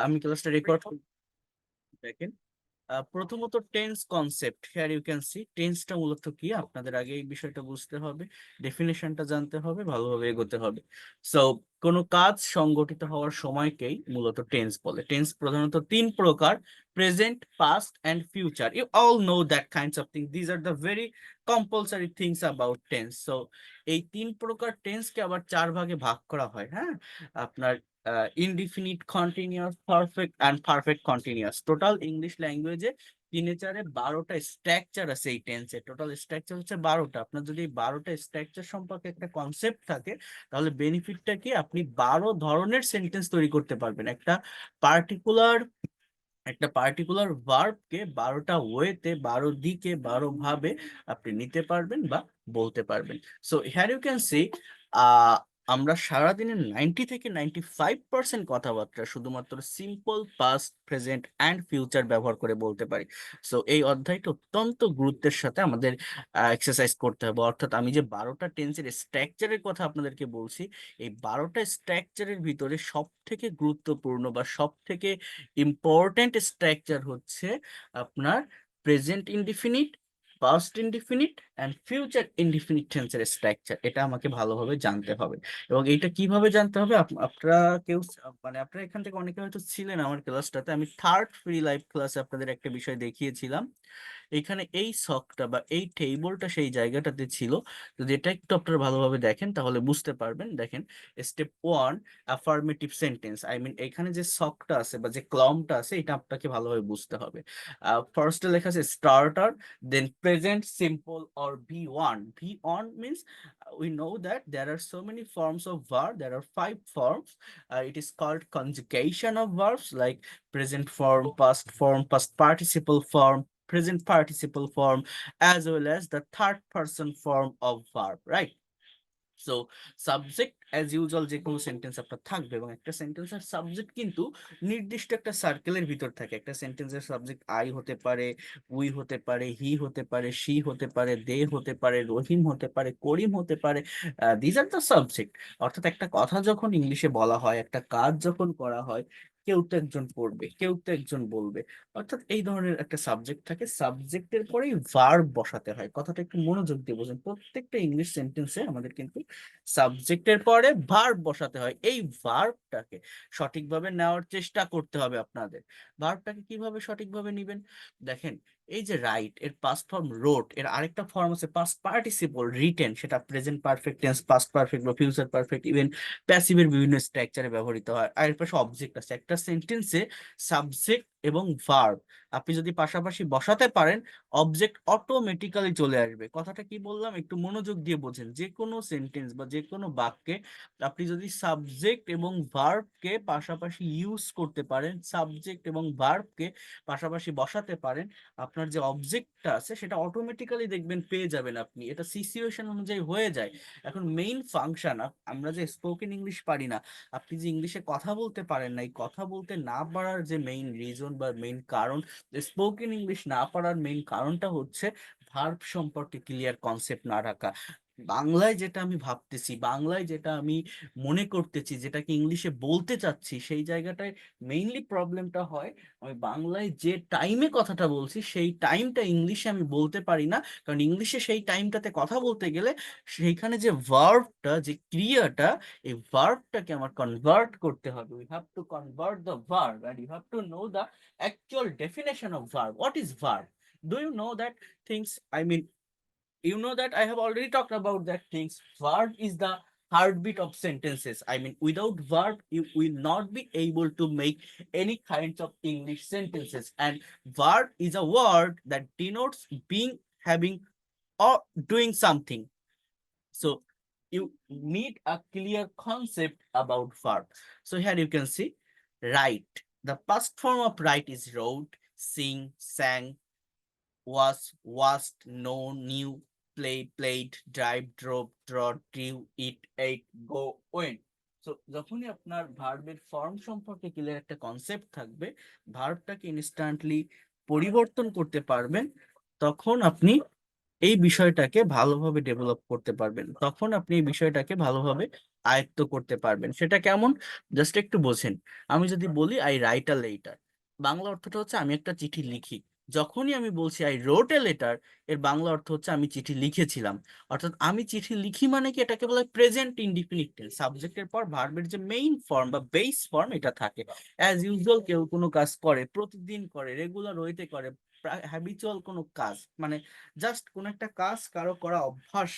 আমি ক্লাসটা রেকর্ড দেখেন। প্রথমত tense concept, here you can see টেন্সটা মূলত কি আপনাদের আগে এই বিষয়টা বুঝতে হবে, ডেফিনেশনটা জানতে হবে, ভালোভাবে এগোতে হবে। সো কোনো কাজ সংগঠিত হওয়ার সময়কেই মূলত টেন্স বলে। টেন্স প্রধানত তিন প্রকার: present, past and future. You all know that kinds of thing, these are the very compulsory things about tense. So এই তিন প্রকার টেন্সকে আবার চার ভাগে ভাগ করা হয়। হ্যাঁ, আপনার indefinite, continuous, perfect and perfect continuous. Total English ল্যাঙ্গুয়েজে তিনে চারে 12টা স্ট্রাকচার আছে এই টেন্সে। টোটাল স্ট্রাকচার হচ্ছে 12টা। আপনার যদি 12টা স্ট্রাকচার সম্পর্কে একটা কনসেপ্ট থাকে, তাহলে বেনিফিটটা কি, আপনি 12 ধরনের সেন্টেন্স তৈরি করতে পারবেন। পার্টিকুলার একটা পার্টিকুলার ভার্বকে 12টা ওয়েতে, 12 দিকে, 12 ভাবে আপনি নিতে পারবেন বা বলতে পারবেন। So here you can see আমরা সারাদিনের 90 থেকে 95% কথাবার্তা শুধুমাত্র simple past, present and future ব্যবহার করে বলতে পারি। সো এই অধ্যায়টা অত্যন্ত গুরুত্বের সাথে আমাদের এক্সারসাইজ করতে হবে। অর্থাৎ আমি যে 12টা টেন্সের স্ট্রাকচারের কথা আপনাদেরকে বলছি, এই 12টা স্ট্রাকচারের ভিতরে সব থেকে গুরুত্বপূর্ণ বা সব থেকে ইম্পর্টেন্ট স্ট্রাকচার হচ্ছে আপনার present indefinite, past indefinite and future indefinite টেন্সের স্ট্রাকচার। এটা আমাকে ভালোভাবে জানতে হবে। এবং এইটা কিভাবে জানতে হবে, আপনারা কেউ মানে আপনারা এখান থেকে অনেকে হয়তো ছিলেন আমার ক্লাসটাতে। আমি থার্ড ফ্রি লাইভ ক্লাসে আপনাদের একটা বিষয় দেখিয়েছিলাম। এখানে এই ছকটা বা এই টেবলটা সেই জায়গাটাতে ছিল। যদি এটা একটু আপনারা ভালোভাবে দেখেন তাহলে বুঝতে পারবেন। দেখেন, step 1 affirmative sentence, I mean এখানে যে ছকটা আছে বা যে কলামটা আছে, এটা আপনাকে ভালোভাবে বুঝতে হবে। ফার্স্টে লেখা আছে starter, then present simple or V1. V1 means we know that there are so many forms of verb. There are 5 forms. It is called conjugation of verbs like present form, past form, past participle form, present participle form, as well as the third person form of verb, right? So subject as usual যে কোনো sentence আপনার থাকবে, এবং একটা সেন্টেন্সের subject কিন্তু নির্দিষ্ট একটা সার্কেলের ভিতর থাকে। একটা সেন্টেন্সের সাবজেক্ট আই হতে পারে, উই হতে পারে, হি হতে পারে, শি হতে পারে, দে হতে পারে, রহিম হতে পারে, করিম হতে পারে। These are the subject. অর্থাৎ একটা কথা যখন ইংলিশে বলা হয়, একটা কাজ যখন করা হয়, কেউ তো একজন পড়বে, কেউ তো একজন বলবে। অর্থাৎ এই ধরনের একটা সাবজেক্ট থাকে, সাবজেক্টের পরেই ভার্ব বসাতে হয়। কথাটা একটু মনোযোগ দিয়ে বোঝেন, প্রত্যেকটা ইংলিশ সেন্টেন্সে আমাদের কিন্তু সাবজেক্টের পরে ভার্ব বসাতে হয়। এই ভার্বটাকে সঠিকভাবে নেওয়ার চেষ্টা করতে হবে আপনাদের। ভার্বটাকে কিভাবে সঠিকভাবে নিবেন, দেখেন, এই যে রাইট, এর পাস্ট ফর্ম রোট, এর আরেকটা ফর্ম আছে পাস্ট পার্টিসিপল রিটেন, সেটা present perfect tense, past perfect বা ফিউচার পারফেক্ট, ইভেন প্যাসিভের বিভিন্ন স্ট্রাকচারে ব্যবহৃত হয়। আর এর পাশে অবজেক্ট আছে। একটা সেন্টেন্সে সাবজেক্ট এবং ভার্ব আপনি যদি পাশাপাশি বসাতে পারেন, অবজেক্ট অটোমেটিক্যালি চলে আসবে। কথাটা কি বললাম একটু মনোযোগ দিয়ে বোঝেন। যে কোনো সেন্টেন্স বা যে কোনো বাক্যে আপনি যদি সাবজেক্ট এবং ভার্বকে পাশাপাশি ইউজ করতে পারেন, সাবজেক্ট এবং ভার্বকে পাশাপাশি বসাতে পারেন, আপনার যে অবজেক্টটা আছে সেটা অটোমেটিক্যালি দেখবেন পেয়ে যাবেন আপনি। এটা সিচুয়েশন অনুযায়ী হয়ে যায়। এখন মেইন ফাংশন, আমরা যে স্পোকেন ইংলিশ পারি না, আপনি যে ইংলিশে কথা বলতে পারেন না, এই কথা বলতে না পারার যে মেইন রিজন বা মেইন কারণ, স্পোকেন ইংলিশ না পারার মেইন কারণটা হচ্ছে ভার্ব সম্পর্কে ক্লিয়ার কনসেপ্ট না রাখা। বাংলায় যেটা আমি ভাবতেছি, বাংলায় যেটা আমি মনে করতেছি, যেটাকে ইংলিশে বলতে চাচ্ছি, সেই জায়গাটায় মেইনলি প্রবলেমটা হয়। আমি বাংলায় যে টাইমে কথাটা বলছি, সেই টাইমটা ইংলিশে আমি বলতে পারি না। কারণ ইংলিশে সেই টাইমটাতে কথা বলতে গেলে সেইখানে যে ভার্বটা, যে ক্রিয়াটা, এই ভার্বটাকে আমার কনভার্ট করতে হবে। We have to convert the verb and you have to know the actual definition of verb. What is verb? Do you know that things? I mean, you know that I have already talked about that things. Verb is the heartbeat of sentences. I mean, without verb, you will not be able to make any kinds of English sentences. And verb is a word that denotes being, having, or doing something. So you need a clear concept about verb. So here you can see write. The past form of write is wrote, sing, sang, was, washed, know, knew, play, played, drive, drove, trod, drew, eat, ate, go, went. So যখনই আপনার ভার্বের form সম্পর্কে clear একটা concept থাকবে, ভার্বটাকে instantly পরিবর্তন করতে পারবেন, তখন আপনি এই বিষয়টাকে ভালোভাবে ডেভেলপ করতে পারবেন, তখন আপনি এই বিষয়টাকে ভালোভাবে আয়ত্ত করতে পারবেন। সেটা কেমন, জাস্ট একটু বোঝেন। আমি যদি বলি I write a letter, Bangla অর্থটা হচ্ছে আমি একটা চিঠি লিখি। যখনই আমি বলছি আই রোট এ লেটার, এর বাংলা অর্থ হচ্ছে আমি চিঠি লিখেছিলাম। অর্থাৎ আমি চিঠি লিখি মানে কি, এটাকে বলা হয় প্রেজেন্ট ইনডিফিনিট টেন্স। সাবজেক্টের পর ভার্বের যে মেইন ফর্ম বা বেস ফর্ম এটা থাকে। অ্যাজ ইউজুয়াল কেউ কোনো কাজ করে, প্রতিদিন করে, রেগুলার ওয়েতে করে, হ্যাবিচুয়াল কোনো কাজ, মানে জাস্ট কোন একটা কাজ কারো করা অভ্যাস,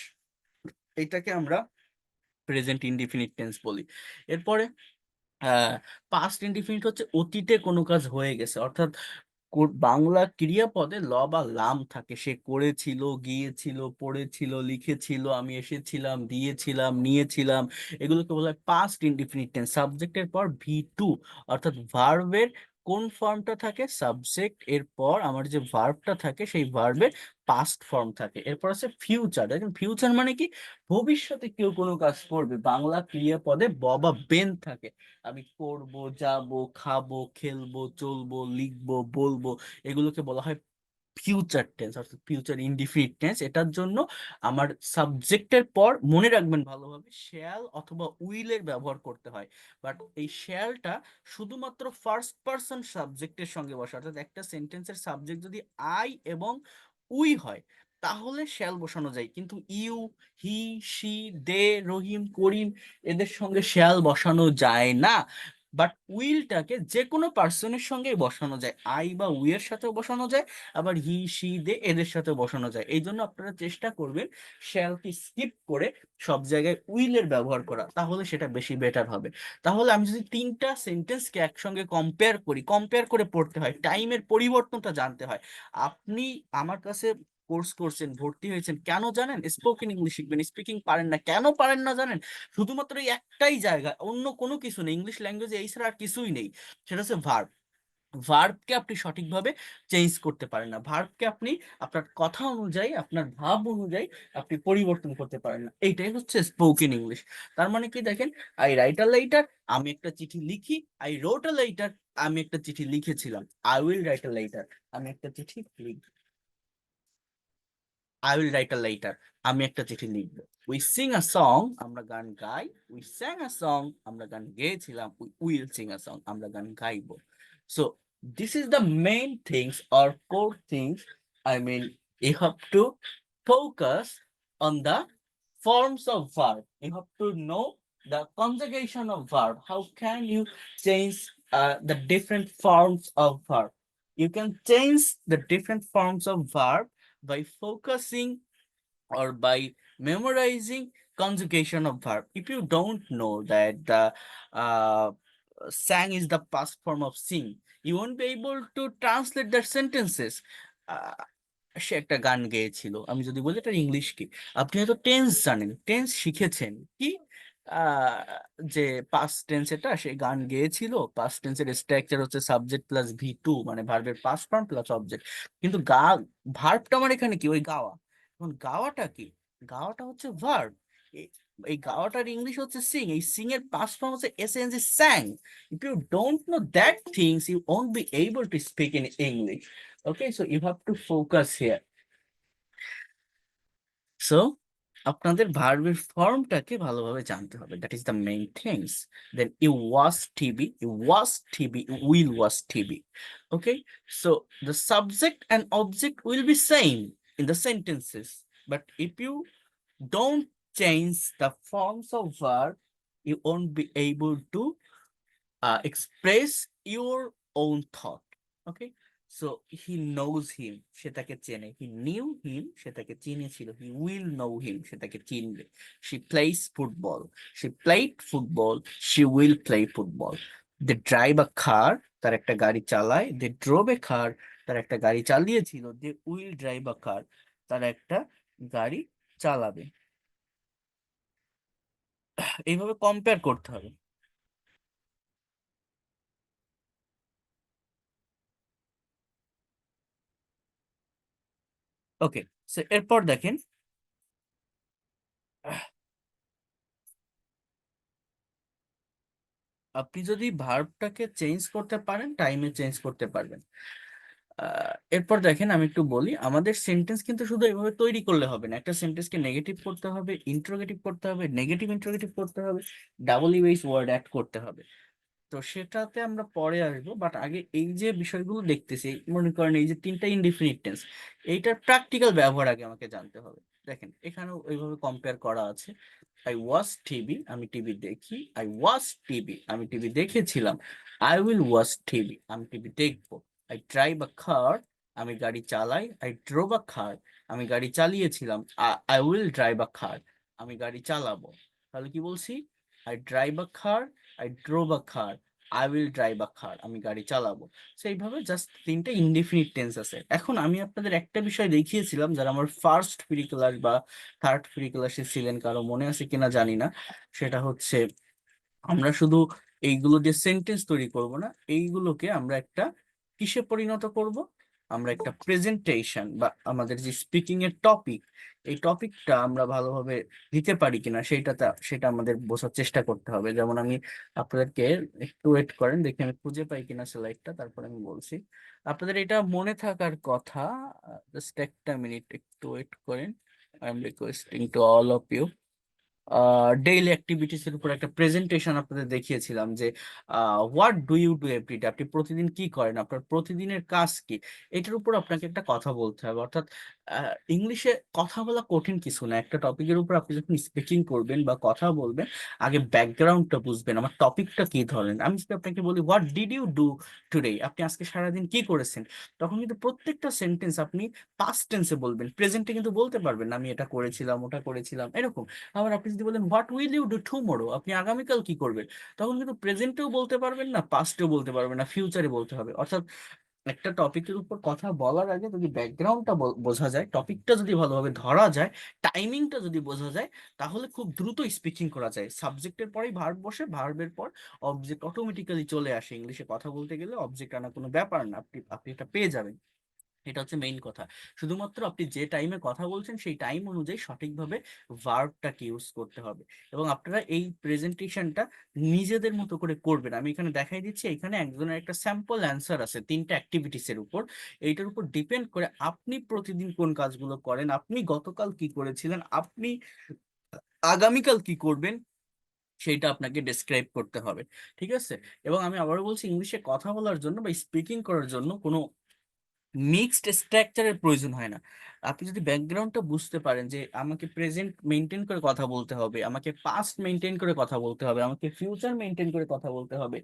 এটাকে আমরা প্রেজেন্ট ইনডিফিনিট টেন্স বলি। এরপরে পাস্ট ইনডিফিনিট হচ্ছে অতীতে কোনো কাজ হয়ে গেছে, অর্থাৎ বাংলা ক্রিয়াপদে ল বা লাম থাকে। সে করেছিল, গিয়েছিল, পড়েছিল, লিখেছিল, আমি এসেছিলাম, দিয়েছিলাম, নিয়েছিলাম, এগুলোকে বলা হয় পাস্ট ইনডিফিনিট টেন্স। সাবজেক্টের পর ভি টু, অর্থাৎ ভার্বের কোন ফর্মটা থাকে, সাবজেক্ট এর পর আমার যে ভার্বটা থাকে সেই ভার্বের পাস্ট ফর্ম থাকে। এরপর আছে ফিউচার। দেখেন ফিউচার মানে কি, ভবিষ্যতে কেউ কোনো কাজ করবে, বাংলা ক্রিয়াপদে ব বা বেন থাকে। আমি করব, যাব, খাবো, খেলবো, চলবো, লিখবো, বলবো, এগুলোকে বলা হয় ফিউচার টেন্স, অর্থাৎ ফিউচার ইনডিফিনিট টেন্স। এটার জন্য আমার সাবজেক্টের পর মনে রাখবেন ভালোভাবে, শ্যাল অথবা উইলের ব্যবহার করতে হয়। বাট এই শ্যালটা শুধুমাত্র ফার্স্ট পারসন সাবজেক্টের সঙ্গে বসে, অর্থাৎ একটা সেন্টেন্সের সাবজেক্ট যদি আই এবং উই হয় তাহলে শ্যাল বসানো যায়, কিন্তু ইউ, হি, সি, দে, রহিম, করিম, এদের সঙ্গে শ্যাল বসানো যায় না। বাট উইলটাকে যে কোনো পার্সনের সঙ্গেই বসানো যায়, আই বা উই এর সাথেও বসানো যায়, আবার হি, সি, দে, এদের সাথে বসানো যায়। এই জন্য আপনারা চেষ্টা করবেন শ্যালকে স্কিপ করে সব জায়গায় উইলের ব্যবহার করা, তাহলে সেটা বেশি বেটার হবে। তাহলে আমি যদি তিনটা সেন্টেন্সকে একসঙ্গে কম্পেয়ার করি, কম্পেয়ার করে পড়তে হয়, টাইমের পরিবর্তনটা জানতে হয়। আপনি আমার কাছে কোর্স করছেন, ভর্তি হয়েছেন কেন জানেন? স্পোকেন ইংলিশ শিখবেন। স্পিকিং পারেন না, কেন পারেন না জানেন? শুধুমাত্র এই একটাই জায়গা, অন্য কোনো কিছু নেই ইংলিশ ল্যাঙ্গুয়েজে, এই ছাড়া আর কিছুই নেই। সেটা হচ্ছে ভার্ব। ভার্বকে আপনি সঠিকভাবে চেঞ্জ করতে পারেন না, ভার্বকে আপনি আপনার কথা অনুযায়ী, আপনার ভাব অনুযায়ী আপনি পরিবর্তন করতে পারেন না। এইটাই হচ্ছে স্পোকেন ইংলিশ। তার মানে কি দেখেন, আই রাইট আ লেটার, আমি একটা চিঠি লিখি। আই রোট আ লেটার, আমি একটা চিঠি লিখেছিলাম। I will write a letter, আমি একটা চিঠি লিখব। I will write a letter, আমি একটা চিঠি লিখবো। উই সিং আ সং, আমরা গান গাই। উই স্যাং আ সং, আমরা গান গেয়েছিলাম। We will sing a song, আমরা গান গাইবো। So this is the main things or core things. I mean, you have to focus on the forms of verb. You have to know the conjugation of verb. How can you change the different forms of verb? You can change the different forms of verb by focusing or by memorizing conjugation of verb. If you don't know that the sang is the past form of sing, you won't be able to translate the sentences. Uh, সে একটা গান গেয়েছিল, আমি যদি বলি এটা English কি, আপনি হয়তো tense জানেন, টেন্স শিখেছেন কি, আহ, যে পাস্ট টেন্স, এটা সে গান গেয়েছিল, পাস্ট টেন্সের স্ট্রাকচার হচ্ছে সাবজেক্ট প্লাস ভি টু, মানে ভার্বের পাস্ট ফর্ম প্লাস অবজেক্ট। কিন্তু ভার্বটা আমার এখানে কি, ওই গাওয়া। এখন গাওয়াটা কি, গাওয়াটা হচ্ছে ভার্ব। এই গাওয়াটার ইংলিশ হচ্ছে সিং, এই সিং এর পাস্ট ফর্ম হচ্ছে SNG sang. If you don't know that things, you won't be able to speak in English. Okay, so you have to focus here. So আপনাদের ভার্বের ফর্মটাকে ভালোভাবে জানতে হবে, that is the main things. Then you watch TV, you watch TV, you will watch TV. Okay, so the subject and object will be same in the sentences, but if you don't change the forms of verb, you won't be able to express your own thought. Okay, so he knows him, সে তাকে চেনে। He knew him, সে তাকে চিনেছিল। He will know him, সে তাকে চিনবে। She plays football, she played football, she will play football. They drive a car, তার একটা গাড়ি চালায়। They drove a car, তার একটা গাড়ি চালিয়েছিল। They will drive a car, তার একটা গাড়ি চালাবে। এইভাবে কম্পেয়ার করতে হবে। ওকে, সো এরপর দেখেন, আপনি যদি ভার্বটাকে চেঞ্জ করতে পারেন, টাইমে চেঞ্জ করতে পারবেন। এরপর দেখেন আমি একটু বলি, আমাদের সেন্টেন্স কিন্তু শুধু এভাবে তৈরি করলে হবে না, একটা সেন্টেন্সকে নেগেটিভ করতে হবে, ইন্টারোগেটিভ করতে হবে, নেগেটিভ ইন্টারোগেটিভ করতে হবে, ডাবল ইউএস ওয়ার্ড অ্যাড করতে হবে। তো সেটাতে আমরা পরে আসবো, বাট আগে এই যে বিষয়গুলো দেখতেছি, মনে করেন এই যে তিনটা ইনডিফিনিট টেন্স, এইটার প্র্যাকটিক্যাল ব্যবহার আগে আমাকে জানতে হবে। দেখেন এখানেও ওইভাবে কম্পেয়ার করা আছে। আই ওয়াচ টিভি, আমি টিভি দেখি। আই ওয়াচ টিভি, আমি টিভি দেখেছিলাম। আই উইল ওয়াচ টিভি, আমি টিভি দেখবো। আই ড্রাইভ আ কার, আমি গাড়ি চালাই। আই ড্রোভ আ কার, আমি গাড়ি চালিয়েছিলাম। I will drive a car, আমি গাড়ি চালাবো। তাহলে কি বলছি? I drive a car, I drove a car, I will drive a car, আমি গাড়ি চালাবো। সেইভাবে জাস্ট তিনটা ইনডিফিনিট টেন্স আছে। এখন আমি আপনাদের একটা বিষয় দেখিয়েছিলাম, যারা আমার ফার্স্ট প্রি ক্লাস বা থার্ড প্রি ক্লাসে ছিলেন, কারো মনে আছে কিনা জানি না, সেটা হচ্ছে আমরা শুধু এইগুলো দিয়ে সেন্টেন্স তৈরি করব না, এইগুলোকে আমরা একটা কিসে পরিণত করব? আমরা একটা প্রেজেন্টেশন বা আমাদের যে স্পিকিং এর টপিক, এই টপিকটা আমরা ভালোভাবে দিতে পারি কিনা সেটা আমাদের বোঝার চেষ্টা করতে হবে। যেমন আমি আপনাদেরকে, একটু ওয়েট করেন দেখি আমি খুঁজে পাই কিনা স্লাইডটা, তারপর আমি বলছি। আপনাদের এটা মনে থাকার কথা, জাস্ট একটা মিনিট একটু ওয়েট করেন। I am requesting to all of you. Daily activities এর উপর একটা প্রেজেন্টেশন আপনাদের দেখিয়েছিলাম যে what do you do everyday, আপনি প্রতিদিন কি করেন, আপনার প্রতিদিনের কাজ কি, এটার উপর আপনাকে একটা কথা বলতে হবে। অর্থাৎ ইংলিশে কথা বলা কঠিন কিছু না, একটা টপিকের উপর আপনি যখন স্পিকিং করবেন বা কথা বলবেন, আগে ব্যাকগ্রাউন্ডটা বুঝবেন, আমার টপিকটা কি ধরেন। আমি যদি আপনাকে বলি what did you do today, আপনি আজকে সারাদিন কি করেছেন, তখন কিন্তু প্রত্যেকটা সেন্টেন্স আপনি পাস্ট টেন্সে বলবেন, প্রেজেন্টে কিন্তু বলতে পারবেন না আমি এটা করেছিলাম ওটা করেছিলাম এরকম। আবার আপনি যদি বলেন what will you do tomorrow, আপনি আগামীকাল কি করবেন, তখন কিন্তু প্রেজেন্টেও বলতে পারবেন না, পাস্টেও বলতে পারবেন না, ফিউচারে বলতে হবে। অর্থাৎ একটা টপিকের উপর কথা বলার আগে যদি ব্যাকগ্রাউন্ডটা বোঝা যায়, টপিকটা যদি ভালোভাবে ধরা যায়, টাইমিংটা যদি বোঝা যায়, তাহলে খুব দ্রুত স্পিকিং করা যায়। সাবজেক্টের পরেই ভার্ব বসে, ভার্বের পর অবজেক্ট অটোমেটিক্যালি চলে আসে। ইংলিশে কথা বলতে গেলে অবজেক্ট আনা কোনো ব্যাপার না, আপনি আপনি এটা পেয়ে যাবেন। এটা হচ্ছে মেইন কথা। শুধুমাত্র আপনি যে টাইমে কথা বলছেন সেই টাইম অনুযায়ী সঠিকভাবে ভার্বটাকে ইউজ করতে হবে। এবং আপনারা এই প্রেজেন্টেশনটা নিজেদের মতো করে করবেন। আমি এখানে দেখাই দিচ্ছি, এখানে একজনের একটা স্যাম্পল অ্যান্সার আছে তিনটা অ্যাক্টিভিটিস এর উপর। এইটার উপর ডিপেন্ড করে আপনি প্রতিদিন কোন কাজগুলো করেন, আপনি গতকাল কি করেছিলেন, আপনি আগামীকাল কি করবেন, সেইটা আপনাকে ডেসক্রাইব করতে হবে। ঠিক আছে? এবং আমি আবারও বলছি, ইংলিশে কথা বলার জন্য বা স্পিকিং করার জন্য কোনো মিক্সড স্ট্রাকচারের প্রয়োজন হয় না। আপনি যদি ব্যাকগ্রাউন্ডটা বুঝতে পারেন যে আমাকে প্রেজেন্ট মেনটেন করে কথা বলতে হবে, আমাকে পাস্ট মেনটেন করে কথা বলতে হবে, আমাকে ফিউচার মেনটেন করে কথা বলতে হবে,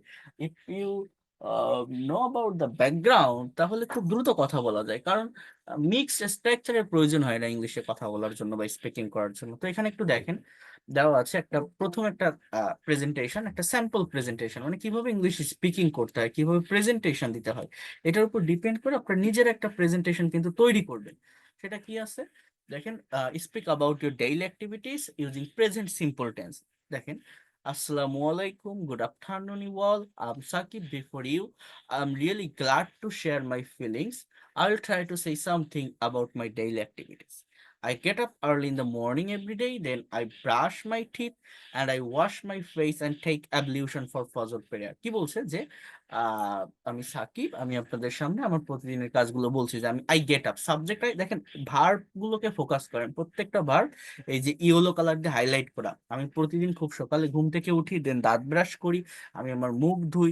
if you know about the background, তাহলে খুব দ্রুত কথা বলা যায়। কারণ মিক্সড স্ট্রাকচারের প্রয়োজন হয় না ইংলিশে কথা বলার জন্য বা স্পিকিং করার জন্য। তো এখানে একটু দেখেন, দেওয়া আছে একটা, প্রথম একটা প্রেজেন্টেশন, একটা স্যাম্পল প্রেজেন্টেশন, মানে কিভাবে ইংলিশ স্পিকিং করতে হয়, কিভাবে প্রেজেন্টেশন দিতে হয়, এটার উপর ডিপেন্ড করে আপনার নিজের একটা প্রেজেন্টেশন কিন্তু তৈরি করবেন। সেটা কি আছে দেখেন, speak about your daily activities using present simple tense. দেখেন, আসসালামু আলাইকুম, good afternoon you all, I am Sakib, before you I am really glad to share my feelings, I will try to say something about my daily activities. I get up early in the morning every day, then I brush my teeth and I wash my face and take ablution for Fajr prayer. কি বলছে যে আহ আমি সাকিব, আমি আপনাদের সামনে আমার প্রতিদিনের কাজগুলো বলছি, যে আমি আই গেট আপ, সাবজেক্ট দেখেন, ভার্ব গুলোকে ফোকাস করেন, প্রত্যেকটা ভার্ব এই যে ইয়েলো কালার দিয়ে হাইলাইট করা। আমি প্রতিদিন খুব সকালে ঘুম থেকে উঠি, দেন দাঁত ব্রাশ করি, আমি আমার মুখ ধুই,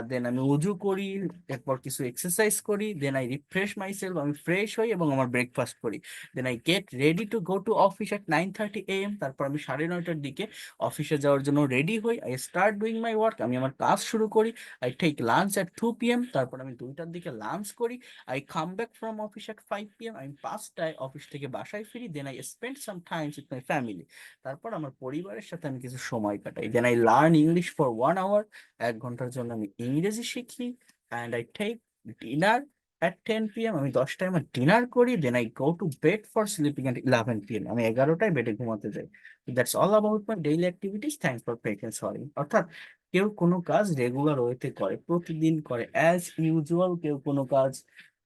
দেন আমি উজু করি, এরপর কিছু এক্সারসাইজ করি, দেন আই রিফ্রেশ মাইসেলফ, আমি ফ্রেশ হই এবং আমার ব্রেকফাস্ট করি, then I get ready to go to office at 9:30 AM, তারপর আমি 9:30টার দিকে অফিসে যাওয়ার জন্য রেডি হই, I start doing my work, আমি আমার কাজ শুরু করি, I take lunch at 2 PM, তারপর আমি 2টার দিকে লাঞ্চ করি, I come back from office at 5 PM, আমি 5টায় অফিস থেকে বাসায় ফিরি, then I spend some times with my family, তারপর আমার পরিবারের সাথে আমি কিছু সময় কাটাই, then I learn English for 1 hour, 1 ঘন্টার জন্য আমি ইংরেজি শিখি, and I take dinner at 10 PM, আমি 10টায় আমার ডিনার করি, then I go to bed for sleeping at 11 PM, আমি 11টায় বেডে ঘুমাতে যাই। That's all about my daily activities, thanks for patience. Sorry, অর্থাৎ কেউ কোনো কাজ রেগুলার ওয়েতে করে, প্রতিদিন করে অ্যাজ ইউজুয়াল, কেউ কোনো কাজ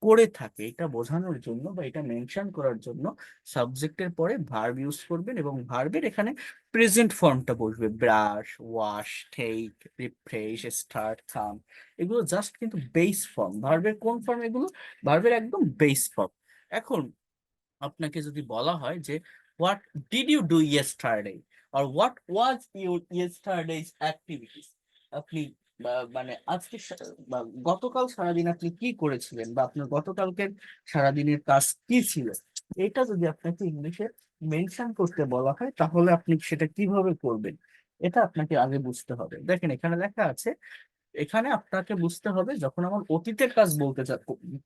করে থাকে এটা বোঝানোর জন্য বা এটা মেনশন করার জন্য সাবজেক্টের পরে ভার্ব ইউজ করবেন, এবং ভার্বের এখানে প্রেজেন্ট ফর্মটা বসবে। Brush, wash, take, refresh, start, come, এগুলো জাস্ট কিন্তু বেস ফর্ম। ভার্বের কোন ফর্ম এগুলো? ভার্বের একদম বেস ফর্ম। এখন আপনাকে যদি বলা হয় যে what did you do yesterday, আর what was your yesterday's activities, আপনি মানে আজকে বা গতকাল সারাদিন আপনি কি করেছিলেন, বা আপনার গতকালকের সারাদিনের কাজ কি ছিল, এটা যদি আপনাকে ইংলিশে মেনশন করতে বলা হয় তাহলে আপনি সেটা কিভাবে করবেন, এটা আপনাকে আগে বুঝতে হবে। দেখেন এখানে লেখা আছে, এখানে আপনাকে বুঝতে হবে যখন আমার অতীতের কাজ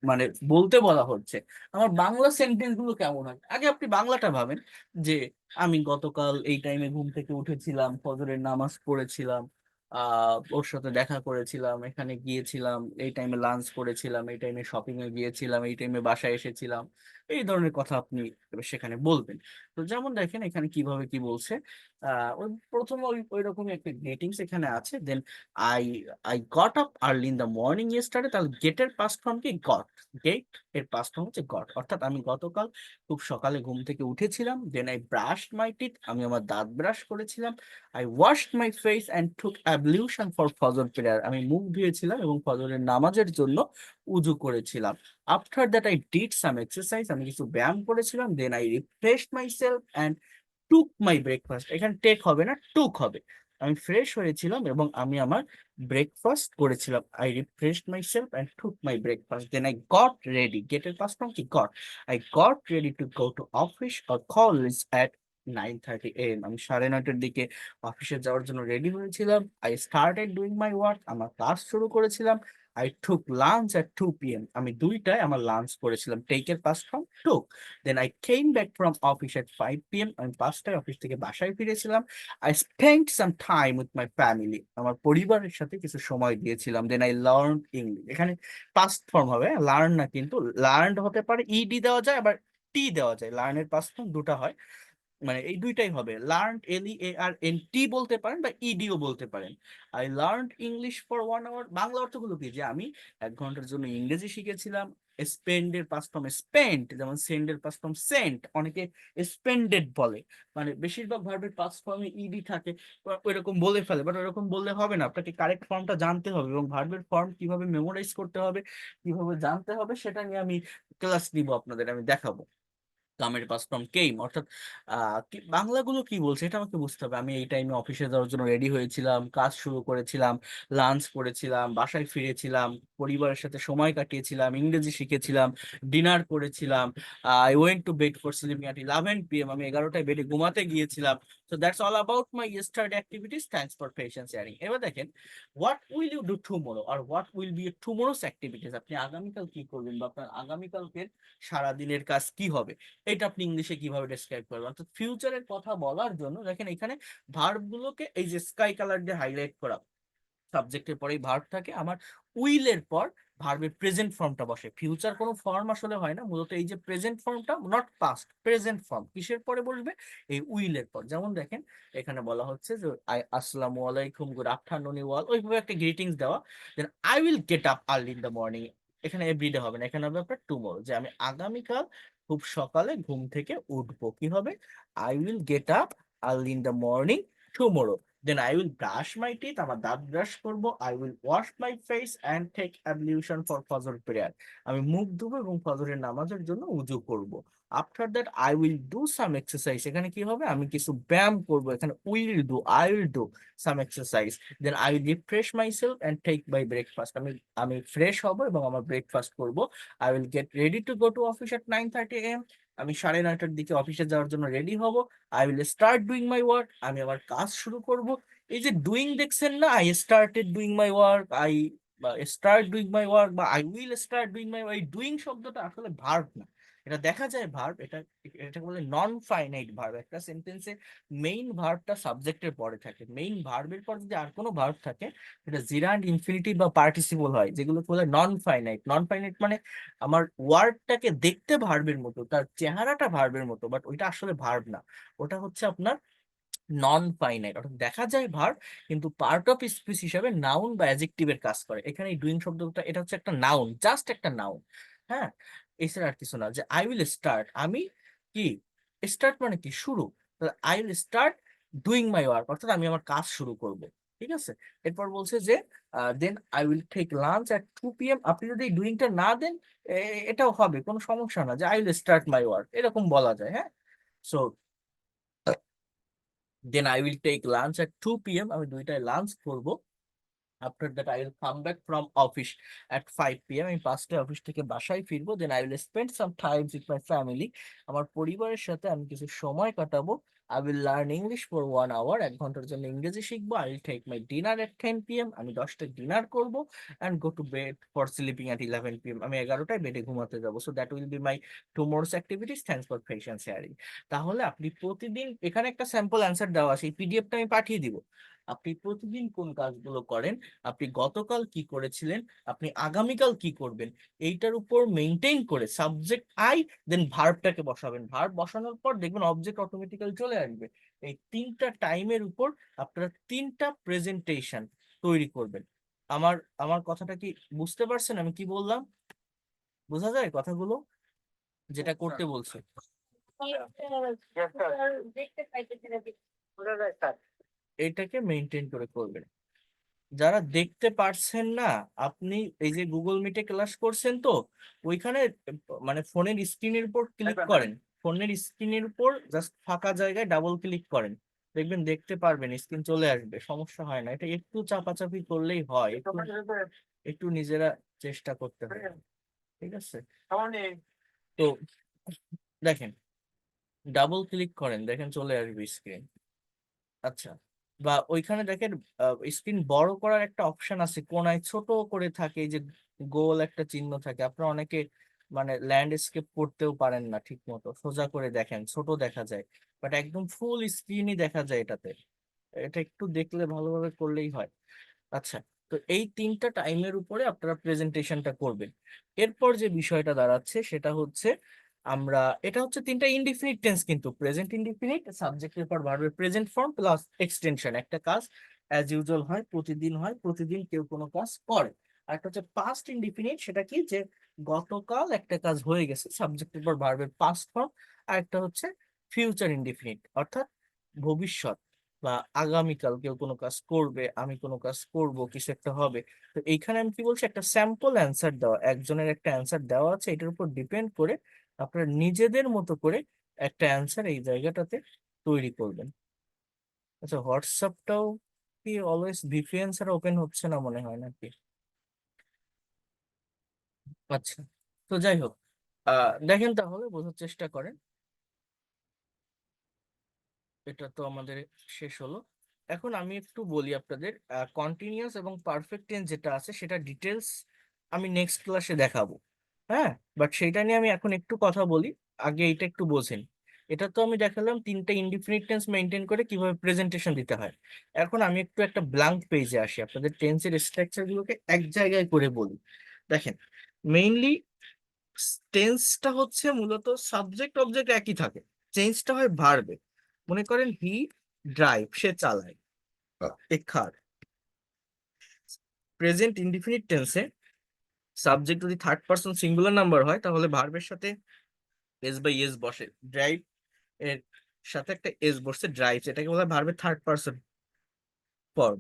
মানে বলতে বলা হচ্ছে, আমার বাংলা সেন্টেন্স গুলো কেমন হয়। আগে আপনি বাংলাটা ভাবেন যে আমি গতকাল এই টাইমে ঘুম থেকে উঠেছিলাম, ফজরের নামাজ পড়েছিলাম, ওর সাথে দেখা করেছিলাম, এখানে গিয়েছিলাম, এই টাইমে লাঞ্চ করেছিলাম, এই টাইমে শপিং এ গিয়েছিলাম, এই টাইমে বাসায় এসেছিলাম, এই ধরনের কথা আপনি সেখানে বলবেন। তো যেমন দেখেন এখানে কিভাবে কি বলছে, ওই প্রথমে ওই রকমই একটা গ্রেটিংস এখানে আছে। Then I I got up early in the morning yesterday, তাহলে গেটের পাস্ট ফর্ম কি? গট। গেট এর পাস্ট ফর্ম হচ্ছে গট, অর্থাৎ আমি গতকাল খুব সকালে ঘুম থেকে উঠেছিলাম। Then I brushed my teeth, আমি আমার দাঁত ব্রাশ করেছিলাম। I washed my face and took ablution for Fajr prayer, আমি মুখ ধুয়েছিলাম এবং ফজরের নামাজের জন্য উজু করেছিলাম। After that I did some exercise, আমি কিছু ব্যায়াম করেছিলাম। Then I refreshed myself and took my breakfast, এখানে টেক হবে না, টুক হবে। আমি ফ্রেশ হয়েছিলাম এবং আমি আমার ব্রেকফাস্ট করেছিলাম। I refreshed myself and took my breakfast. Then I got ready, গেটের পাস্ট ফর্ম কি? Got. I got ready to go to office or college at 9:30 AM, আমি 9:30টার দিকে অফিসে যাওয়ার জন্য রেডি হয়েছিলাম। I started doing my work, আমার কাজ শুরু করেছিলাম। I took lunch at 2 PM, আমি 2টায় আমার লাঞ্চ করেছিলাম। টেকের past form took. Then I came back from office at 5 PM, আমি 5টায় অফিস থেকে বাসায় ফিরেছিলাম। I spent some time with my family, আমার পরিবারের সাথে কিছু সময় দিয়েছিলাম। দেন আই লার্ন ইংলিশ, এখানে পাস্ট ফর্ম হবে, লার্ন না, কিন্তু লার্নড হতে পারে, ইডি দেওয়া যায়, আবার টি দেওয়া যায়। লার্নের পাস্ট ফর্ম দুটো হয়, মানে এই দুইটাই হবে। লার্ন, LEARNT বলতে পারেন বা ইডিও বলতে পারেন। I learn English for 1 hour, Bangla অর্থগুলো কি? যে আমি 1 ঘন্টার জন্য ইংরেজি শিখেছিলাম। স্পেন্ডের পাস্ট ফর্ম স্পেন্ট, যেমন সেন্ডের পাস্ট ফর্ম সেন্ট, অনেকে স্পেন্ডেড বলে, মানে বেশিরভাগ ভার্বের পাস্ট ফর্মে ইডি থাকে, ওইরকম বলে ফেলে, বাট ওইরকম বললে হবে না, আপনাকে কারেক্ট ফর্মটা জানতে হবে, এবং ভার্বের ফর্ম কিভাবে মেমোরাইজ করতে হবে, কিভাবে জানতে হবে, সেটা নিয়ে আমি ক্লাস নিব আপনাদের, আমি দেখাবো। কামের পাস ফ্রম কেম, অর্থাৎ বাংলাগুলো কি বলছে এটা আমাকে বুঝতে হবে। আমি এই টাইমে অফিসে যাওয়ার জন্য রেডি হয়েছিলাম, কাজ শুরু করেছিলাম, লাঞ্চ করেছিলাম, বাসায় ফিরেছিলাম, পরিবারের সাথে সময় কাটিয়েছিলাম, ইংরেজি শিখেছিলাম, ডিনার করেছিলাম। I went to bed for sleeping at 11 PM, আমি 11টায় বেডে ঘুমাতে গিয়েছিলাম। So that's all about my yesterday activities, thanks for patience sharing. এবার দেখেন, what will you do tomorrow, আর what will be tomorrow's activities, আপনি আগামীকাল কি করবেন, বা আপনার আগামীকালকের সারাদিনের কাজ কি হবে, এটা আপনি ইংলিশে কিভাবে ডেসক্রাইব করবেন। অর্থাৎ ফিউচারের কথা বলার জন্য দেখেন এখানে ভার্ব গুলোকে এই যে স্কাই কালার দিয়ে হাইলাইট করা, সাবজেক্টের পরেই ভার্ব থাকে, আমার উইলের পর ভার্বের প্রেজেন্ট ফর্মটা বসে। ফিউচার কোনো ফর্ম আসলে হয় না, মূলত এই যে প্রেজেন্ট ফর্মটা, নট পাস্ট, প্রেজেন্ট ফর্ম কিসের পরে বসবে? এই উইলের পর। যেমন দেখেন এখানে বলা হচ্ছে যে আসসালামু আলাইকুম, গুড আফটারনুন, ওয়াল, ওইভাবে একটা গ্রিটিংস দেওয়া। Then I will get up early in the morning, এখানে এভরিডে হবে না, এখানে হবে আপনার টুমোরো, যে আমি আগামীকাল খুব সকালে ঘুম থেকে উঠবো। কি হবে? I will get up early in the morning tomorrow. Then I will brush my teeth, আমার দাঁত ব্রাশ করব। I will wash my face and take ablution for Fajr prayer, আমি মুখ ধুবো এবং ফজরের নামাজের জন্য উজু করব। After that I will do some exercise, এখানে কি হবে? আমি কিছু ব্যায়াম করব, এখানে will do, I will do some exercise. Then I will refresh my self and take my breakfast, আমি ফ্রেশ হব এবং আমার ব্রেকফাস্ট করব। I will get ready to go to office at 9:30 AM, আমি 9:30টার দিকে অফিসে যাওয়ার জন্য রেডি হব। I will start doing my work, আমি আমার কাজ শুরু করব। এই যে ডুইং দেখছেন না, I started doing my work, I start doing my work, বা I will start doing my, এই ডুইং শব্দটা আসলে ভার্ব না, এটা দেখা যায় ভার্ব, এটা বলে নন ফাইনাইট ভার্ব। একটা সেন্টেন্সে মেইন ভার্বটা সাবজেক্টের পরে থাকে, মেইন ভার্বের পর যদি আর কোনো ভার্ব থাকে সেটা জিরান্ড, ইনফিনিটিভ বা পার্টিসিপল হয়, যেগুলো বলে নন ফাইনাইট। নন ফাইনাইট মানে আমার ওয়ার্ডটাকে দেখতে ভার্বের মতো, তার চেহারাটা ভার্বের মতো, বাট ওইটা আসলে ভার্ব না, ওটা হচ্ছে আপনার নন ফাইনাইট, অর্থাৎ দেখা যায় ভার্ব কিন্তু পার্ট অফ স্পিচ হিসাবে নাউন বা অ্যাডজেক্টিভের কাজ করে। এখানে ডুইং শব্দটা এটা হচ্ছে একটা নাউন, জাস্ট একটা নাউন। হ্যাঁ, এছাড়া আর কিছু না। যে আই উইল স্টার্ট, আমি কি, স্টার্ট মানে কি শুরু, I will start doing my work, অর্থাৎ আমি আমার কাজ শুরু করব। ঠিক আছে, এরপর বলছে যে then I will take lunch at 2 p.m. আপনি যদি ডুইংটা না দেন এটাও হবে, কোনো সমস্যা না, যে I will start my work এরকম বলা যায়। হ্যাঁ, so then I will take lunch at 2 p.m. আমি 2টায় লাঞ্চ করব। After that, I will come back from office at 5 p.m. আমি 5টায় অফিস থেকে বাসায় ফিরবো। Then I will spend some time with my family. আমার পরিবারের সাথে আমি কিছু সময় কাটাবো। I will learn English for 1 hour. 1 ঘন্টার জন্য ইংরেজি শিখবো। I will take my dinner at 10 p.m. আমি 10টায় ডিনার করব and go to bed for sleeping at 11 p.m. আমি 11টায় বেডে ঘুমাতে যাব। So that will be my tomorrow's activities. Thanks for patience sharing. তাহলে আপনি প্রতিদিন, এখানে একটা স্যাম্পল অ্যান্সার দেওয়া আছে, এই পিডিএফটা আমি পাঠিয়ে দিব। আপনি প্রতিদিন কোন কাজগুলো করেন, আপনি গতকাল কি করেছিলেন, আপনি আগামীকাল কি করবেন, এইটার উপর মেইনটেইন করে সাবজেক্ট আই, দেন ভার্বটাকে বসাবেন। ভার্ব বসানোর পর দেখবেন অবজেক্ট অটোমেটিক্যালি চলে আসবে। এই 3টা টাইমের উপর আপনারা 3টা প্রেজেন্টেশন তৈরি করবেন। আমার আমার কথাটা কি বুঝতে পারছেন আমি কি বললাম? বোঝা যায় কথাগুলো, যেটা করতে বলছে? এইটাকে মেইনটেইন করে করবেন। যারা দেখতে পারছেন না, আপনি এই যে গুগল মিটে ক্লাস করছেন তো, ওইখানে মানে ফোনের স্ক্রিনের উপর ক্লিক করেন, ফোনের স্ক্রিনের উপর জাস্ট ফাঁকা জায়গায় ডাবল ক্লিক করেন, দেখবেন দেখতে পারবেন, স্ক্রিন চলে আসবে, সমস্যা হয় না। এটা একটু চাপাচাপি করলেই হয়, একটু একটু নিজেরা চেষ্টা করতে হবে। ঠিক আছে, তো দেখেন, ডাবল ক্লিক করেন, দেখেন চলে আসবে স্ক্রিন। আচ্ছা, বা ওইখানে দেখেন স্ক্রিন বড় করার একটা অপশন আছে, কোনায় ছোট করে থাকে, এই যে গোল একটা চিহ্ন থাকে। আপনারা অনেকে মানে ল্যান্ডস্কেপ করতেও পারেন না ঠিক মতো, সোজা করে দেখেন ছোট দেখা যায়, বাট একদম ফুল স্ক্রিনই দেখা যায় এটাতে। এটা একটু দেখলে ভালোভাবে করলেই হয়। আচ্ছা, তো এই 3টা টাইমের উপরে আপনারা প্রেজেন্টেশনটা করবেন। এরপর যে বিষয়টা দাঁড়াচ্ছে সেটা হচ্ছে, আমরা, এটা হচ্ছে 3টা ইনডিফিনিট টেন্স, কিন্তু প্রেজেন্ট ইনডিফিনিট, সাবজেক্টের পর ভার্বের প্রেজেন্ট ফর্ম প্লাস এক্সটেনশন। একটা কাজ অ্যাজ ইউজুয়াল হয়, প্রতিদিন হয়, প্রতিদিন কেউ কোনো কাজ করে। আর একটা হচ্ছে পাস্ট ইনডিফিনিট, সেটা কি, যে গতকাল একটা কাজ হয়ে গেছে, সাবজেক্টের পর ভার্বের পাস্ট ফর্ম। আর একটা হচ্ছে ফিউচার ইনডিফিনিট, অর্থাৎ ভবিষ্যৎ বা আগামীকাল কেউ কোনো কাজ করবে, আমি কোনো কাজ করব, কিছু একটা হবে। তো এইখানে আমি কি বলছি, একটা স্যাম্পল অ্যান্সার দেওয়া, একজনের একটা অ্যান্সার দেওয়া আছে, এটার উপর ডিপেন্ড করে আপনারা নিজেদের মতো করে একটা অ্যান্সার এই জায়গাটাতে তৈরি করবেন। আচ্ছা, হোয়াটসঅ্যাপটাও কি অলওয়েজ ভিপিএন ছাড়া ওপেন হচ্ছে না মনে হয় নাকি? আচ্ছা, তো যাই হোক, দেখেন তাহলে বোঝার চেষ্টা করেন। এটা তো আমাদের শেষ হলো। এখন আমি একটু বলি আপনাদের, কন্টিনিউয়াস এবং পারফেক্ট টেন্স যেটা আছে সেটা ডিটেলস আমি নেক্সট ক্লাসে দেখাবো। হ্যাঁ, বাট সেটা নিয়ে আমি এখন একটু কথা বলি, আগে এটা একটু বোঝেন। এটা তো আমি দেখালাম 3টা ইনডিফিনিট টেন্স মেনটেন করে কিভাবে প্রেজেন্টেশন দিতে হয়। এখন আমি একটু একটা ব্ল্যাঙ্ক পেজে আসি, আপনাদের টেন্সের স্ট্রাকচার গুলোকে এক জায়গায় করে বলি। দেখেন, মেইনলি টেন্সটা হচ্ছে মূলত সাবজেক্ট অবজেক্ট একই থাকে, চেঞ্জটা হয় ভার্বে। মনে করেন হি ড্রাইভ, সে চালায়, এ কার। প্রেজেন্ট ইনডিফিনিট টেন্সে সাবজেক্ট যদি থার্ড পারসন সিঙ্গুলার নাম্বার হয় তাহলে ভার্বের সাথে এস বাই এস বসে, ড্রাইভ এর সাথে একটা এস বসছে, ড্রাইভ, এটাকে বলা হয় ভার্বের থার্ড পারসন ফর্ম।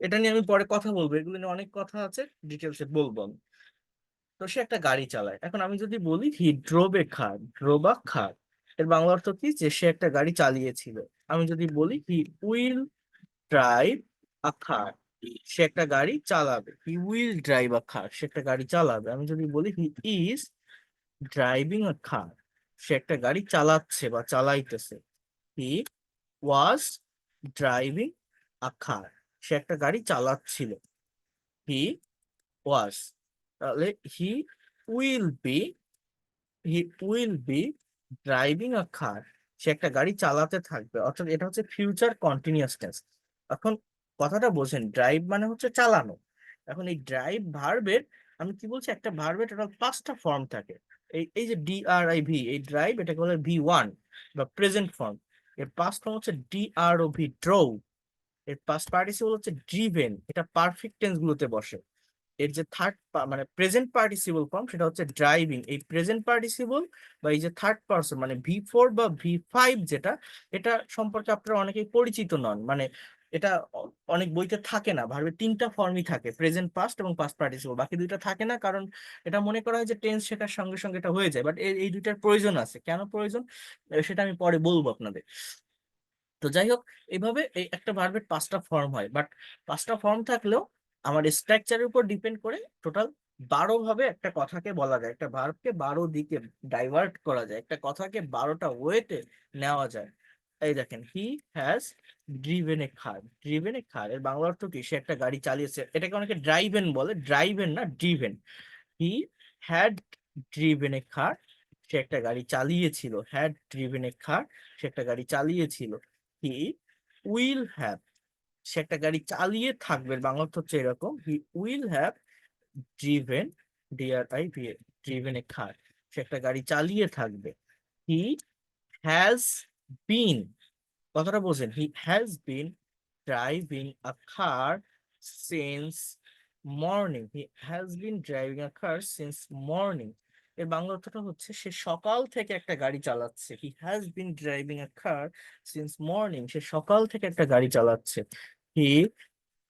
এটা নিয়ে আমি পরে কথা বলবো, এগুলো নিয়ে অনেক কথা আছে, ডিটেলসে বলবো আমি। তো সে একটা গাড়ি চালায়, এখন আমি যদি বলি হি drove a car, drove a কার, এর বাংলা অর্থ কি, যে সে একটা গাড়ি চালিয়েছিল। আমি যদি বলি হি উইল ড্রাইভ আ কার, সে একটা গাড়ি চালাবে, হি উইল ড্রাইভ আ কার, সে একটা গাড়ি চালাবে। আমি যদি বলি হি ইজ ড্রাইভিং আ কার, সে একটা গাড়ি চালাচ্ছে বা চালাইতেছে। হি ওয়াজ ড্রাইভিং আ কার, সে একটা গাড়ি চালাচ্ছিল। হি ওয়াজ, তাহলে he will be, he will be driving a car, সে একটা গাড়ি চালাতে থাকবে, অর্থাৎ এটা হচ্ছে ফিউচার কন্টিনিউয়াস টেন্স। এখন কথাটা বোঝেন, ড্রাইভ মানে হচ্ছে চালানো। এখন এই ড্রাইভ ভার্বের, আমি কি বলছি, একটা ভার্বের টোটাল 5টা ফর্ম থাকে। এই যে DRIV, এই ড্রাইভ, এটাকে বলে V1 বা প্রেজেন্ট ফর্ম। এর পাস্ট ফর্ম হচ্ছে DROV, ড্রোভ। এর পাস্ট পার্টিসিপল হচ্ছে ড্রিভেন, এটা পারফেক্ট টেন্স গুলোতে বসে। এর যে থার্ড মানে প্রেজেন্ট পার্টিসিপল ফর্ম সেটা হচ্ছে ড্রাইভিং। এই প্রেজেন্ট পার্টিসিপল বা এই যে থার্ড পারসন মানে V4 বা V5 যেটা, এটা সম্পর্কে আপনারা অনেকেই পরিচিত নন। মানে এটা অনেক বইতে থাকে না। ভার্বের তিনটা ফর্মই থাকে, প্রেজেন্ট পাস্ট এবং পাস্ট পার্টিসিপল, বাকি দুইটা থাকে না। কারণ এটা মনে করা হয় যে টেন্স শেখার সঙ্গে সঙ্গে এটা হয়ে যায়, বাট এই দুইটার প্রয়োজন আছে। কেন প্রয়োজন সেটা আমি পরে বলবো আপনাদের। তো যাই হোক, এইভাবে এই একটা ভার্বের পাঁচটা ফর্ম হয়, বাট পাঁচটা ফর্ম থাকলেও আমার স্ট্রাকচারের উপর ডিপেন্ড করে টোটাল 12 ভাবে একটা কথাকে বলা যায়। একটা ভার্বকে 12 দিকে ডাইভার্ট করা যায়, একটা কথাকে 12টা ওয়েতে নেওয়া যায়। এই দেখেন, he has driven a car. Driven a car এর বাংলা অর্থ কি? সে একটা গাড়ি চালিয়েছে। এটাকে অনেকে ড্রাইভেন বলে, ড্রাইভেন না, driven. He had driven a car, সে একটা গাড়ি চালিয়েছিল। হ্যাড ড্রিভেন এ কার, সে একটা গাড়ি চালিয়েছিল। হি উইল হ্যাভ, সে একটা গাড়ি চালিয়ে থাকবে। বাংলা অর্থ হচ্ছে এরকম, he will have driven, DRIVA, driven a car, সে একটা গাড়ি চালিয়ে থাকবে। হি হ্যাজ বিন, কথাটা বোঝেন, he has been driving a car since morning. He has been driving a car since morning এর বাংলা অর্থটা হচ্ছে সে সকাল থেকে একটা গাড়ি চালাচ্ছে। He has been driving a car since morning, সে সকাল থেকে একটা গাড়ি চালাচ্ছে। হি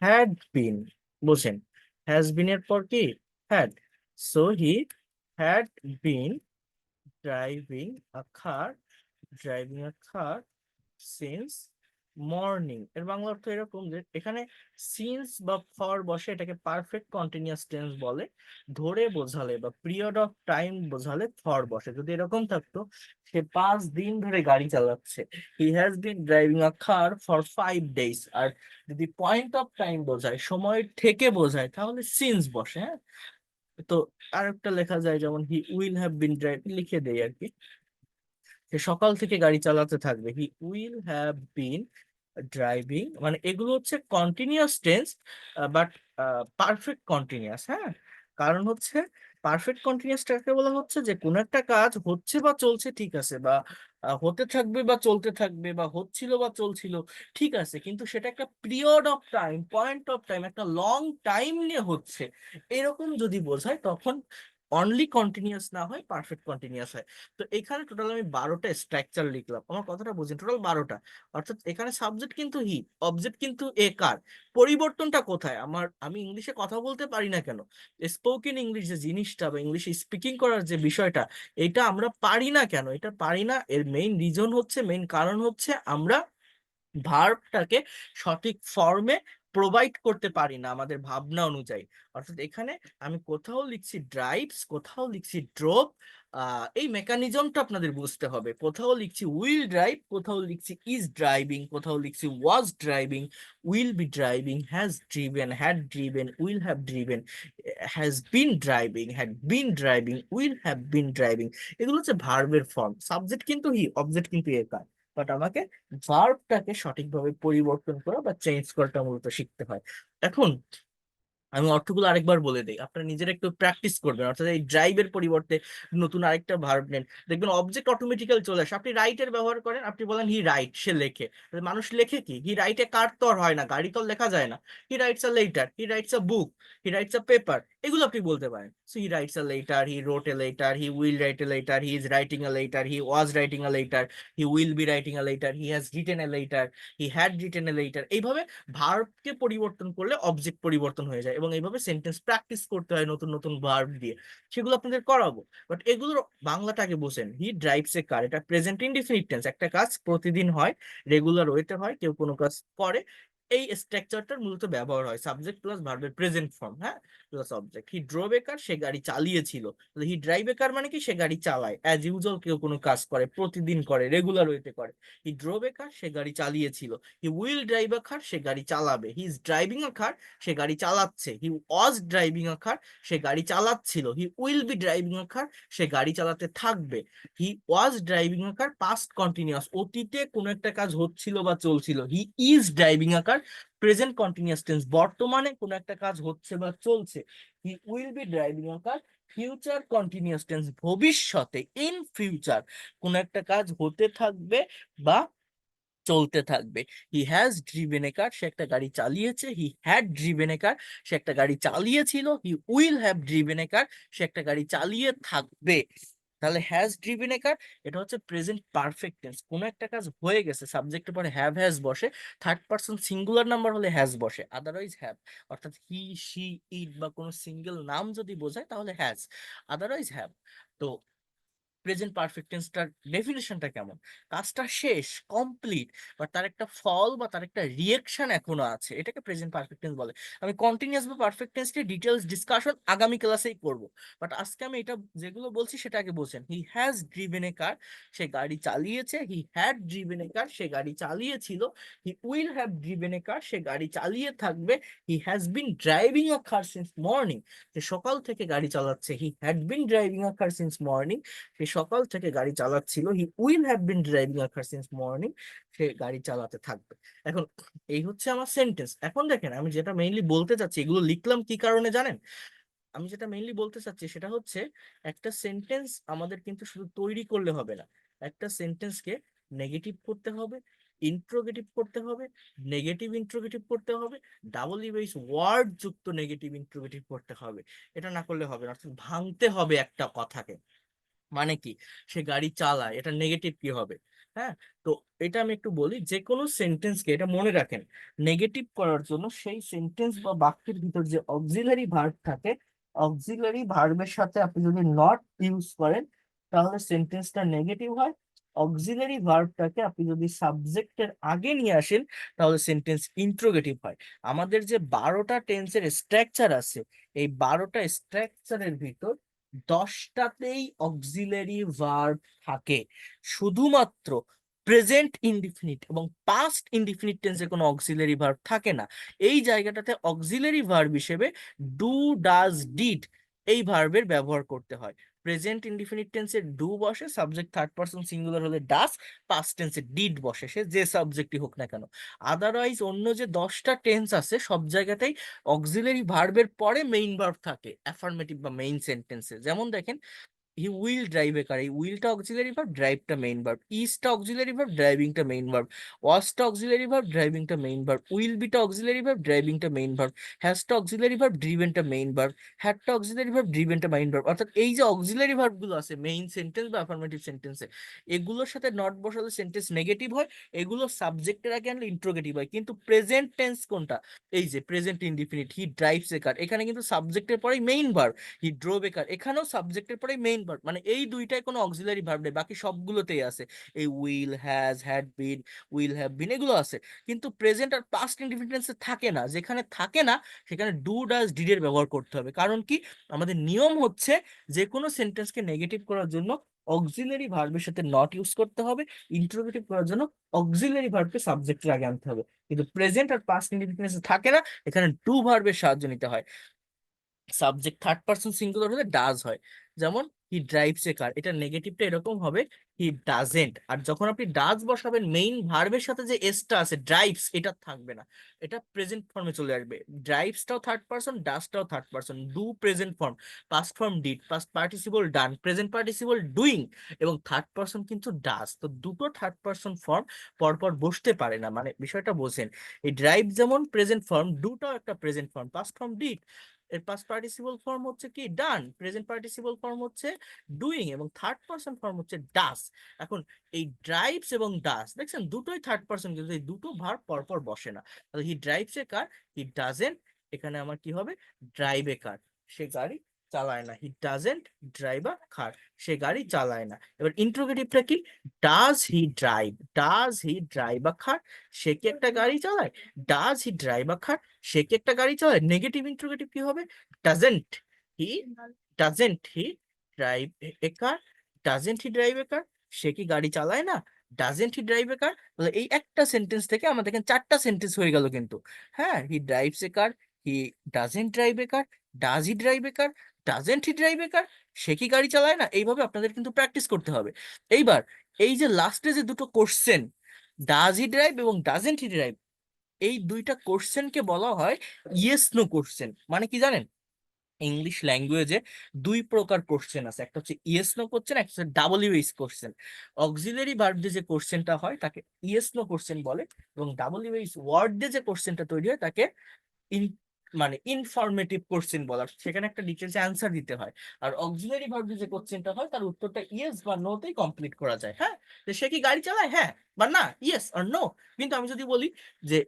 হ্যাড বিন, বোঝেন, হ্যাজ বিন এর পর কি? Had. So he had been driving a car, driving a car since morning এর বাংলা অর্থ এরকম যে এখানে সিন্স বা ফর বসে, এটাকে পারফেক্ট কন্টিনিউয়াস টেন্স বলে। ধরে বোঝালে বা পিরিয়ড অফ টাইম বোঝালে ফর বসে। যদি এরকম থাকতো, সে 5 দিন ধরে গাড়ি চালাচ্ছে, he has been driving a car for 5 days। আর যদি পয়েন্ট অফ টাইম বোঝায়, সময় থেকে বোঝায়, তাহলে সিন্স বসে। হ্যাঁ, তো আরেকটা লেখা যায়, যেমন হি উইল হ্যাভ বিন ড্রাইভিং, লিখে দেই আর কি, সে সকাল থেকে গাড়ি চালাতে থাকবে। হি উইল হ্যাভ বিন ড্রাইভিং, মানে এগুলো হচ্ছে continuous tense, but perfect continuous. হ্যাঁ, কারণ হচ্ছে পারফেক্ট কন্টিনিউয়াসটাকে বলা হচ্ছে যে কোনো একটা কাজ হচ্ছে বা চলছে, ঠিক আছে, বা হতে থাকবে বা চলতে থাকবে, বা হচ্ছিল বা চলছিল, ঠিক আছে, কিন্তু সেটা একটা period of time, point of time, একটা লং টাইম নিয়ে হচ্ছে, এরকম যদি বোঝায় তখন অনলি কন্টিনিউয়াস না হয় পারফেক্ট কন্টিনিউয়াস হয়। তো এখানে টোটাল আমি 12টা স্ট্রাকচার লিখলাম। আমার কথাটা বুঝেন, টোটাল 12টা। অর্থাৎ এখানে সাবজেক্ট কিন্তু হি, অবজেক্ট কিন্তু এ কার। পরিবর্তনটা কোথায়? আমি ইংলিশে কথা বলতে পারি না কেন, স্পোকেন ইংলিশ যে জিনিসটা বা ইংলিশে স্পিকিং করার যে বিষয়টা, এটা আমরা পারি না কেন? এটা পারি না, এর মেইন রিজন হচ্ছে, মেইন কারণ হচ্ছে আমরা ভার্বটাকে সঠিক ফর্মে প্রোভাইড করতে পারি না আমাদের ভাবনা অনুযায়ী। অর্থাৎ এখানে আমি কোথাও লিখছি ড্রাইভস, কোথাও লিখছি ড্রোভ। এই মেকানিজমটা আপনাদের বুঝতে হবে। কোথাও লিখছি উইল ড্রাইভ, কোথাও লিখছি ইজ ড্রাইভিং, কোথাও লিখছি ওয়াজ driving, will be driving, has driven, had driven, will have driven, has been driving, had been driving, will have been driving. এগুলো হচ্ছে ভার্বের ফর্ম। সাবজেক্ট কিন্তু হি, অবজেক্ট কিন্তু এ কার। বাট আমাকে ভার্বটাকে সঠিকভাবে পরিবর্তন করা বা চেঞ্জ করাটা মূলত শিখতে হয়। এখন আমি অর্থগুলো আরেকবার বলে দিই, আপনারা নিজেরা একটু প্র্যাকটিস করবেন। অর্থাৎ এই ড্রাইভের পরিবর্তে নতুন আরেকটা ভার্ব নেন, দেখবেন অবজেক্ট অটোমেটিক্যাল চলে আসে। আপনি রাইটের ব্যবহার করেন, আপনি বলেন হি রাইট, সে লেখে। মানুষ লেখে কি? হি রাইটে কার তো আর হয় না, গাড়ি তো আর লেখা যায় না। He writes a letter, he writes a book, he writes a paper, এগুলো আপনি বলতে পারেন। So he writes a letter, he wrote a letter, he will write a letter, he is writing a letter, he was writing a letter, he will be writing a letter, he has written a letter, he had written a letter. এইভাবে ভার্বকে পরিবর্তন করলে object পরিবর্তন হয়ে যায়, এবং এইভাবে sentence practice করতে হয় নতুন নতুন ভার্ব দিয়ে। সেগুলো আপনাদের করাবো। বাট এগুলোর বাংলাটাকে বোঝেন। হি ড্রাইভস এ কার, এটা প্রেজেন্ট ইনডিফিনিট টেন্স, একটা কাজ প্রতিদিন হয়, রেগুলার ওয়েতে হয়, কেউ কোনো কাজ করে। এই স্ট্রাকচারটার মূলত ব্যবহার হয় সাবজেক্ট প্লাস ভার্বের প্রেজেন্ট ফর্ম, হ্যাঁ, plus object. He drove a car, সে গাড়ি চালিয়েছিল। হি ড্রাইভ এ কার মানে কি? সে গাড়ি চালায়। অ্যাজ ইউজুয়াল কেউ কোনো কাজ করে, প্রতিদিন করে, রেগুলার ওয়েতে করে। হি ড্রোভ এ কার, সে গাড়ি চালিয়েছিল। He will drive a car, সে গাড়ি চালাবে। হি ইজ ড্রাইভিং আ কার, সে গাড়ি চালাচ্ছে। হি ওয়াজ ড্রাইভিং আ কার, সে গাড়ি চালাচ্ছিল। He will be driving a car, সে গাড়ি চালাতে থাকবে। He was driving a car, past continuous, অতীতে কোনো একটা কাজ হচ্ছিল বা চলছিল। He is driving a car, present continuous tense, বর্তমানে কোনো একটা কাজ হচ্ছে বা চলছে। He will be driving a car, future continuous tense, ভবিষ্যতে, ইন ফিউচার কোনো একটা কাজ হতে থাকবে বা চলতে থাকবে। He has driven a car, সে একটা গাড়ি চালিয়েছে। He had driven a car, সে একটা গাড়ি চালিয়েছিল। He will have driven a car, সে একটা গাড়ি চালিয়ে থাকবে। তাহলে হ্যাজ ড্রিভেন এ কার, এটা হচ্ছে প্রেজেন্ট পারফেক্ট টেন্স। কোনো একটা কাজ হয়ে গেছে, সাবজেক্টের পরে হ্যাভ হ্যাজ বসে, থার্ড পারসন সিঙ্গুলার নাম্বার হলে হ্যাজ বসে, আদারওয়াইজ হ্যাভ। অর্থাৎ হি, শি, ইট বা কোনো সিঙ্গেল নাম যদি বোঝায় তাহলে হ্যাজ, আদারওয়াইজ হ্যাভ। তো প্রেজেন্ট পারফেক্ট টেন্সটার ডেফিনেশনটা কেমন? কাজটা শেষ, কমপ্লিট, বা তার একটা ফল বা তার একটা রিয়েকশন এখনো আছে, এটাকে প্রেজেন্ট পারফেক্ট টেন্স বলে। আমি কন্টিনিউয়াস বা পারফেক্ট টেন্স নিয়ে ডিটেলস ডিসকাশন আগামী ক্লাসেই করব, বাট আজকে আমি এটা যেগুলো বলছি সেটা আগে বলছেন। হি হ্যাজ ড্রিভেন এ কার, সে গাড়ি চালিয়েছে। He had driven a car, সে গাড়ি চালিয়েছিল। He will have driven a car, সে গাড়ি চালিয়ে থাকবে। He has been driving a car since morning, সে সকাল থেকে গাড়ি চালাচ্ছে। He had been driving a car since morning, সে সকাল থেকে গাড়ি চালাচ্ছিল। He will have been driving a car since morning, সে গাড়ি চালাতে থাকবে। এখন এই হচ্ছে আমার সেন্টেন্স। এখন দেখেন আমি যেটা মেইনলি বলতে চাচ্ছি, এগুলো লিখলাম কি কারণে জানেন? আমি যেটা মেইনলি বলতে চাচ্ছি সেটা হচ্ছে, একটা সেন্টেন্স আমাদের কিন্তু শুধু তৈরি করলে হবে না, একটা সেন্টেন্সকে নেগেটিভ করতে হবে, ইন্ট্রোগেটিভ করতে হবে, নেগেটিভ ইন্ট্রোগেটিভ করতে হবে, ডাবল ইউএস ওয়ার্ড যুক্ত নেগেটিভ ইন্ট্রোগেটিভ করতে হবে। এটা না করলে হবে না, অর্থাৎ ভাঙতে হবে একটা কথাকে। মানে কি, সে গাড়ি চালায়, এটা নেগেটিভ কি হবে? হ্যাঁ, তো এটা আমি একটু বলি, যে কোনো সেন্টেন্সকে, এটা মনে রাখেন, নেগেটিভ করার জন্য সেই সেন্টেন্স বা বাক্যের ভিতর যে অক্সিলারি ভার্ব থাকে, অক্সিলারি ভার্বের সাথে আপনি যদি নট ইউজ করেন তাহলে সেন্টেন্সটা নেগেটিভ হয়। অক্সিলারি ভার্বটাকে আপনি যদি সাবজেক্টের আগে নিয়ে আসেন তাহলে সেন্টেন্স ইন্ট্রোগেটিভ হয়। আমাদের যে 12টা টেন্সের স্ট্রাকচার আছে, এই 12টা স্ট্রাকচারের ভিতর 10টাতেই অক্সিলারি ভার্ব থাকে। শুধুমাত্র প্রেজেন্ট ইনডিফিনিট এবং পাস্ট ইনডিফিনিট টেন্সে কোনো অক্সিলারি ভার্ব থাকে না। এই জায়গাটাতে অক্সিলারি ভার্ব হিসেবে ডু, ডাজ, ডিড এই ভার্বের ব্যবহার করতে হয়। প্রেজেন্ট ইনডিফিনিট টেন্সে ডু বসে, সাবজেক্ট থার্ড পারসন সিঙ্গুলার হলে ডাস, পাস্ট টেন্সে ডিড বসে, সে যে সাবজেক্টই হোক না কেন। আদারওয়াইজ অন্য যে 10টা টেন্স আছে সব জায়গাতেই অক্সিলারি ভার্বের পরে মেইন ভার্ব থাকে, অ্যাফার্মেটিভ বা মেইন সেন্টেন্সে। যেমন দেখেন, he will drive a car, এই উইলটা অক্সিলারি ভার্ব, ড্রাইভটা মেইন ভার্ব। ইজটা অক্সিলারি ভার্ব, ড্রাইভিংটা মেইন ভার্ব। ওয়াজটা অক্সিলারি ভার্ব, ড্রাইভিংটা মেইন ভার্ব। উইল বিটা অক্সিলারি ভার্ব, ড্রাইভিংটা মেইন ভার্ব। হ্যাজটা অক্সিলারি ভার্ব, ড্রিভেনটা মেইন ভার্ব। হ্যাডটা অক্সিলারি ভার্ব, ড্রিভেনটা মেইন ভার্ব। অর্থাৎ এই যে অক্সিলারি ভার্ব গুলো আছে মেইন সেন্টেন্স বা অ্যাফার্মেটিভ সেন্টেন্সে, এগুলোর সাথে নট বসালে সেন্টেন্স নেগেটিভ হয়। এগুলো সাবজেক্টের আগে আনলে ইন্ট্রোগেটিভ হয়। কিন্তু প্রেজেন্ট টেন্স কোনটা? এই যে present indefinite, he drives a car, এখানে কিন্তু সাবজেক্টের পরেই main verb. He drove a car, এখানেও সাবজেক্টের পরে মেইন ভার্ব, মানে এই দুইটাই কোনো অক্সিলারি ভার্ব নেই, বাকি সবগুলোতেই আছে। এই will, has, had been, will have বিন এগুলো আছে। কিন্তু প্রেজেন্ট আর পাস্ট ইনডিফিনিটেন্সে থাকে না। যেখানে থাকে না সেখানে ডু, ডাজ, ডিড এর ব্যবহার করতে হবে। কারণ কি, আমাদের নিয়ম হচ্ছে যে কোনো সেন্টেন্সকে নেগেটিভ করার জন্য অক্সিলারি ভার্বের সাথে নট ইউজ করতে হবে, ইন্ট্রোগেটিভ করার জন্য অক্সিলারি ভার্বকে সাবজেক্টের আগে আনতে হবে। কিন্তু প্রেজেন্ট আর পাস্ট ইনডিফিনিটেন্সে থাকে না, এখানে ডু ভার্বের সাহায্য নিতে হয়। সাবজেক্ট থার্ড পারসন সিঙ্গুলার হলে ডাজ হয়। যেমন হি ড্রাইভস এ কার, এটা নেগেটিভটা এরকম হবে, হি ডাজেন্ট। আর যখন আপনি ডাজ বসাবেন মেইন ভার্বের সাথে যে এসটা আছে ড্রাইভস, এটা থাকবে না, এটা প্রেজেন্ট ফর্মে চলে আসবে। ড্রাইভসটাও থার্ড পারসন, ডাজটাও third person. Do present form, past form did, past participle done, present participle doing, এবং থার্ড পারসন কিন্তু ডাজ। তো দুটো থার্ড পারসন ফর্ম পরপর বসতে পারে না, মানে বিষয়টা বোঝেন। এই ড্রাইভ যেমন প্রেজেন্ট ফর্ম, ডুটাও একটা present form, past form did, এর পাস্ট পার্টিসিপল ফর্ম হচ্ছে কি ডান, প্রেজেন্ট পার্টিসিপল ফর্ম হচ্ছে ডুইং, এবং থার্ড পারসন ফর্ম হচ্ছে ডাস। এখন এই ড্রাইভস এবং ডাস দেখছেন দুটোই থার্ড পারসন, কিন্তু এই দুটো ভার্ব পরপর বসে না। তাহলে হি drives a car, he doesn't, এখানে আমার কি হবে, ড্রাইভ এ কার, সে গাড়ি চালায় না। হি ডাজেন্ট ড্রাইভ আ কার, সে গাড়ি চালায় না। এবার ইন্ট্রোগেটিভটা কি, does he drive, does he drive a car, সে কি একটা গাড়ি চালায়? Does he drive a car, সে কি একটা গাড়ি চালায়? নেগেটিভ ইন্ট্রোগেটিভ কি হবে, doesn't he, doesn't he drive a car, doesn't he drive a car, সে কি গাড়ি চালায় না? Doesn't he drive a car. তাহলে এই একটা সেন্টেন্স থেকে আমাদের এখানে 4টা সেন্টেন্স হয়ে গেল কিন্তু। হ্যাঁ, he drives a car, he doesn't drive a car, does he drive a car, doesn't he drive a car, সে কি গাড়ি চালায় না। এইভাবে আপনাদের কিন্তু প্র্যাকটিস করতে হবে। এইবার এই যে লাস্টে যে দুটো কোশ্চেন, ডাজ হি ড্রাইভ এবং ডাজেন্ট হি ড্রাইভ, এই দুইটা কোশ্চেনকে বলা হয় ইয়েস নো কোশ্চেন। মানে কি জানেন? ইংলিশ ল্যাঙ্গুয়েজে দুই প্রকার কোশ্চেন আছে, একটা হচ্ছে ইয়েস নো কোশ্চেন, একটা হচ্ছে ডাব্লিউএইচ কোশ্চেন। অক্সিলারি ভার্ব দিয়ে যে কোশ্চেনটা হয় তাকে ইয়েস নো কোশ্চেন বলে, এবং ডাব্লিউএইচ ওয়ার্ড দিয়ে যে কোশ্চেনটা তৈরি হয় তাকে ইন মানে ইনফরমেটিভ কোশ্চেন বলা, সেখানে একটা ডিটেলস অ্যান্সার দিতে হয়। আর অক্সিলারি ভার্ব যে কোশ্চেনটা হয় তার উত্তরটা ইয়েস বা নো তেই কমপ্লিট করা যায়। হ্যাঁ, যে সে কি গাড়ি চালায়, হ্যাঁ বা না, ইয়েস আর নো। কিন্তু আমি যদি বলি যে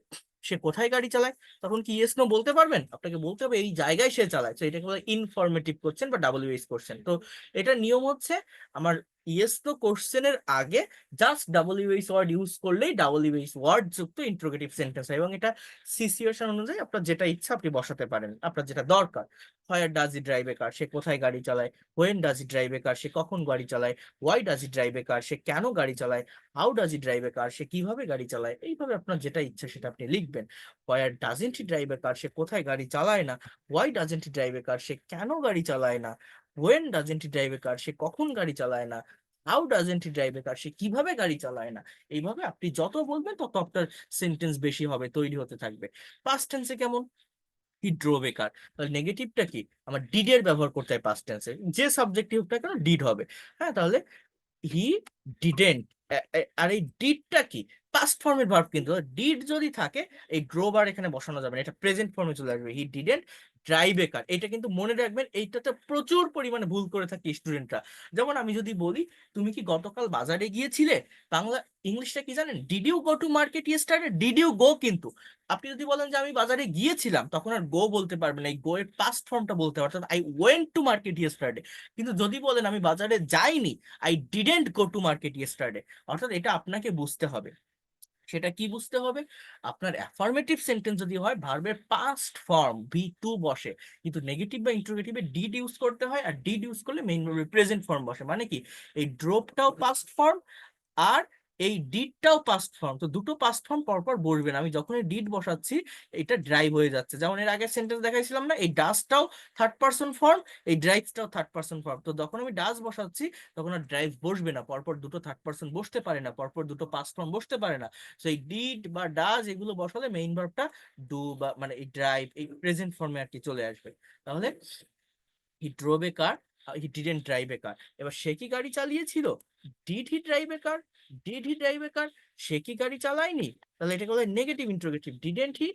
সে কোথায় গাড়ি চালায়, তখন কি ইয়েস নো বলতে পারবেন? আপনাকে বলতে হবে এই জায়গায় সে চালায়। তো এটাকে বলে ইনফরমেটিভ কোশ্চেন বা ডাব্লিউএইচ কোশ্চেন। তো এটা নিয়ম হচ্ছে আমার ইয়েস নো কোশ্চেনের আগে জাস্ট ডাব্লিউএইচ ওয়ার্ড ইউজ করলেই ডাব্লিউএইচ ওয়ার্ড যুক্ত ইন্টারোগেটিভ সেন্টেন্স হয়, এবং এটা সিচুয়েশন অনুযায়ী আপনার যেটা ইচ্ছা আপনি বসাতে পারেন, আপনার যেটা দরকার। Where does he drive a car, সে কোথায় গাড়ি চালায়। When does he drive a car, সে কখন গাড়ি চালায়। Y does he drive a car, সে কেন গাড়ি চালায়। How does he drive a car, সে কিভাবে গাড়ি চালায়। এইভাবে আপনার যেটা ইচ্ছা সেটা আপনি লিখবেন। হোয়ার doesn't he drive a car, সে কোথায় গাড়ি চালায় না। Y doesn't he drive a car, সে কেন গাড়ি চালায় না। When doesn't he drive a car, সে কখন গাড়ি চালায় না। How doesn't he drive a car, সে কিভাবে গাড়ি চালায় না। এইভাবে আপনি যত বলবেন তত আপনার সেন্টেন্স বেশি হবে, তৈরি হতে থাকবে। পাস্ট টেন্সে কেমন, হি ড্রোভ এ কার, তাহলে নেগেটিভটা কি, আমার ডিড এর ব্যবহার করতে হয় পাস্ট টেন্সে, যে সাবজেক্টিভ হোক না কেন ডিড হবে। হ্যাঁ, তাহলে হি ডিডেন্ট, আর এই ডিডটা কি, পাস্ট ফর্মের ভার্ব, কিন্তু ডিড যদি থাকে এই ড্রোভ আর এখানে বসানো যাবে না, এটা প্রেজেন্ট ফর্মে চলে আসবে। হি ডিডেন্ট ড্রাইভ এ কার, এটা কিন্তু মনে রাখবেন, এইটাতে প্রচুর পরিমাণে ভুল করে থাকে স্টুডেন্টরা। যেমন আমি যদি বলি তুমি কি গতকাল বাজারে গিয়েছিলে, বাংলা ইংলিশটা কি জানেন, did you go to market yesterday, did you go. কিন্তু আপনি যদি বলেন যে আমি বাজারে গিয়েছিলাম, তখন আর গো বলতে পারবেন না, এই গো এর পাস্ট ফর্মটা বলতে হবে, অর্থাৎ I went two market yesterday. কিন্তু যদি বলেন আমি বাজারে যাইনি, I didn't go to market yesterday, অর্থাৎ এটা আপনাকে বুঝতে হবে। সেটা কি বুঝতে হবে, আপনার অ্যাফার্মেটিভ সেন্টেন্স যদি হয় ভার্বের পাস্ট ফর্ম ভি টু বসে, কিন্তু নেগেটিভ বা ইন্টারোগেটিভে ডিড ইউজ করতে হয়, আর ডিড ইউজ করলে মেইন ভার্বের প্রেজেন্ট ফর্ম বসে। মানে কি, এই ড্রপটাও পাস্ট ফর্ম আর এই ডিডটাও পাস্ট ফর্ম, তো দুটো পাস্ট ফর্ম পরপর বসবে না। আমি যখনই ডিড বসাচ্ছি এটা ড্রাইভ হয়ে যাচ্ছে, যেমন এর আগের সেন্টেন্স দেখাইছিলাম না, এই ডাসটাও থার্ড পারসন ফর্ম, এই ড্রাইভসটাও থার্ড পারসন ফর্ম। তো যখন আমি ডাস বসাচ্ছি তখন আর ড্রাইভ বসবে না, পরপর দুটো থার্ড পারসন বসতে পারে না, পরপর দুটো পাস্ট ফর্ম বসতে পারে না। তো এই ডিড বা ডাস এগুলো বসালে মেইন ভার্বটা ডু বা মানে এই ড্রাইভ এই প্রেজেন্ট ফর্মে আর কি চলে আসবে। তাহলে he drove a car, he didn't drive a car. এবার সে কি গাড়ি চালিয়েছিল, did he drive a car, did he drive a car, সে কি গাড়ি চালায়নি। তাহলে এটাকে বলে negative interrogative, didn't he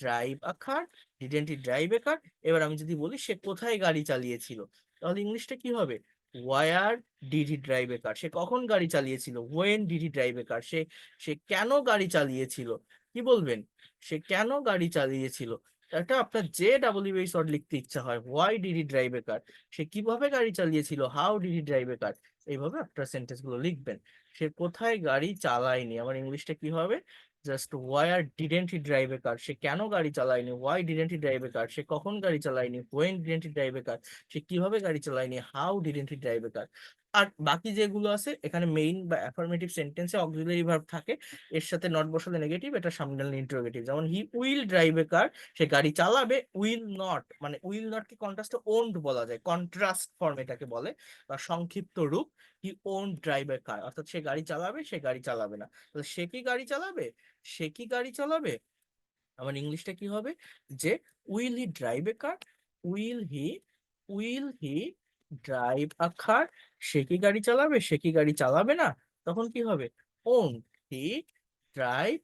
drive a car, didn't he drive a car. এবার আমি যদি বলি সে কোথায় গাড়ি চালিয়েছিল, তাহলে ইংলিশটা কি হবে, war did he drive a car, সে কখন গাড়ি চালিয়েছিল। When did he drive a car, সে সে কেন গাড়ি চালিয়েছিল। কি বলবেন, সে কেন গাড়ি চালিয়েছিল। এটা আপনার যে ডাব্লিউএইচ ওয়ার্ড লিখতে ইচ্ছা হয়, why did he drive a car, সে কিভাবে গাড়ি চালিয়েছিল, how did he drive a কার। এইভাবে আপনার সেন্টেন্স গুলো লিখবেন। সে কোথায় গাড়ি চালায়নি, আমার ইংলিশটা কি হবে, just where didn't he drive a car, সে কেন গাড়ি চালায়নি। Why didn't he drive a car, সে কখন গাড়ি চালায়নি। When didn't he drive a car, সে কিভাবে গাড়ি চালায়নি। How didn't he drive a car. আর বাকি যেগুলো আছে এখানে মেইন বা অ্যাফার্মেটিভ সেন্টেন্সে অক্সিলারি ভার্ব থাকে, এর সাথে নট বসালে নেগেটিভ, এটা সামনে ইন্টারোগেটিভ। যেমন হি উইল ড্রাইভ এ কার, সে গাড়ি চালাবে। উইল নট, মানে উইল নট কি কন্ট্রাস্টে ওন্ট বলা যায়, কন্ট্রাস্ট ফর্ম এটাকে বলে বা সংক্ষিপ্ত রূপ। হি ওন্ট ড্রাইভ এ কার, অর্থাৎ সে গাড়ি চালাবে, সে গাড়ি চালাবে না। তাহলে সে কি গাড়ি চালাবে, সে কি গাড়ি চালাবে, আমার ইংলিশটা কি হবে, যে will he drive a car, will he will he drive a car, সে কি গাড়ি চালাবে, সে কি গাড়ি চালাবে না। তখন কি হবে, won't he drive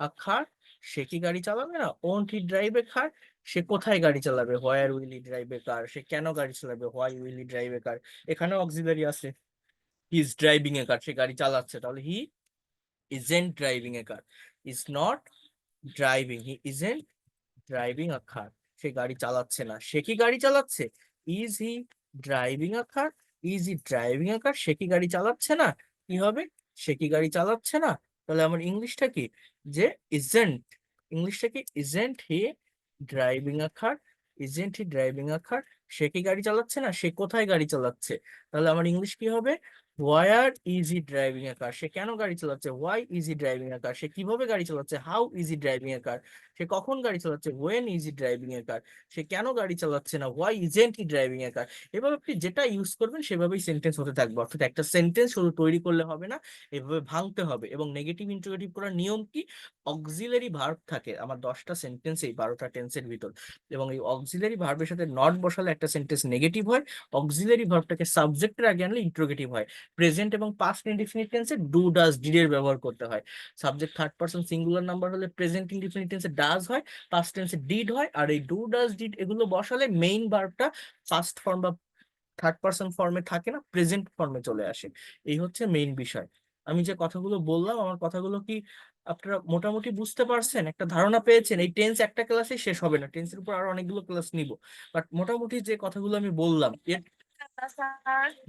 a car, সে কি গাড়ি চালাবে না। Won't he drive a car, সে কোথায় গাড়ি চালাবে। Where will he drive a car, সে কেন গাড়ি চালাবে। Why will he drive a car, এখানেও অক্সিলারি আছে, হি ইজ ড্রাইভিং এ কার, সে গাড়ি চালাচ্ছে। তাহলে he isn't driving a car, is not driving, he isn't driving a car, সে গাড়ি চালাচ্ছে না। সে কি গাড়ি চালাচ্ছে, is he driving a car, is he driving a car, সে কি গাড়ি চালাচ্ছে না। কি হবে, সে কি গাড়ি চালাচ্ছে না। তাহলে আমার ইংলিশটা কি, যে ইজেন্ট, ইংলিশটা কি, isn't he driving a car, isn't he driving a car, সে কি গাড়ি চালাচ্ছে না, সে কোথায় গাড়ি চালাচ্ছে। তাহলে আমার ইংলিশ কি হবে, হোয়ার ইজি ড্রাইভিং এ কার, সে কেন গাড়ি চালাচ্ছে। Why easy driving a car, সে কিভাবে গাড়ি চালাচ্ছে। How easy driving a car, সে কখন গাড়ি চালাচ্ছে। When easy driving a car, সে কেন গাড়ি চালাচ্ছে না। Why isn't he driving a কার। এভাবে আপনি যেটা ইউজ করবেন সেভাবেই সেন্টেন্স হতে থাকবে। অর্থাৎ একটা সেন্টেন্স শুধু তৈরি করলে হবে না, এভাবে ভাঙতে হবে। এবং নেগেটিভ ইন্টারোগেটিভ করার নিয়ম কি, অক্সিলারি ভার্ব থাকে আমার 10টা সেন্টেন্স এই 12টা টেন্সের ভিতর, এবং এই অক্সিলারি ভার্বের সাথে নট বসালে একটা সেন্টেন্স নেগেটিভ হয়। অক্সিলারি ভার্বটাকে সাবজেক্টের আগে আনলে ইন্টারোগেটিভ হয়। প্রেজেন্ট এবং পাস্ট ইনডিফিনিট টেন্সে ডু ডাজ ডিড এর ব্যবহার করতে হয়। Subject third person singular number হলে প্রেজেন্ট ইনডিফিনিট টেন্সে ডাজ হয়, পাস্ট টেন্সে ডিড হয়। আর এই ডু ডাজ ডিড এগুলো বসালে মেইন ভার্বটা ফার্স্ট ফর্ম বা থার্ড পারসন ফর্মে থাকে না, প্রেজেন্ট ফর্মে চলে আসে। এই হচ্ছে মেইন বিষয়। আমি যে কথাগুলো বললাম, আমার কথাগুলো কি আপনারা মোটামুটি বুঝতে পারছেন, একটা ধারণা পেয়েছেন। এই টেন্স একটা ক্লাসে শেষ হবে না, টেন্সের উপর আরো অনেকগুলো ক্লাস নিব। বাট মোটামুটি যে কথাগুলো আমি বললাম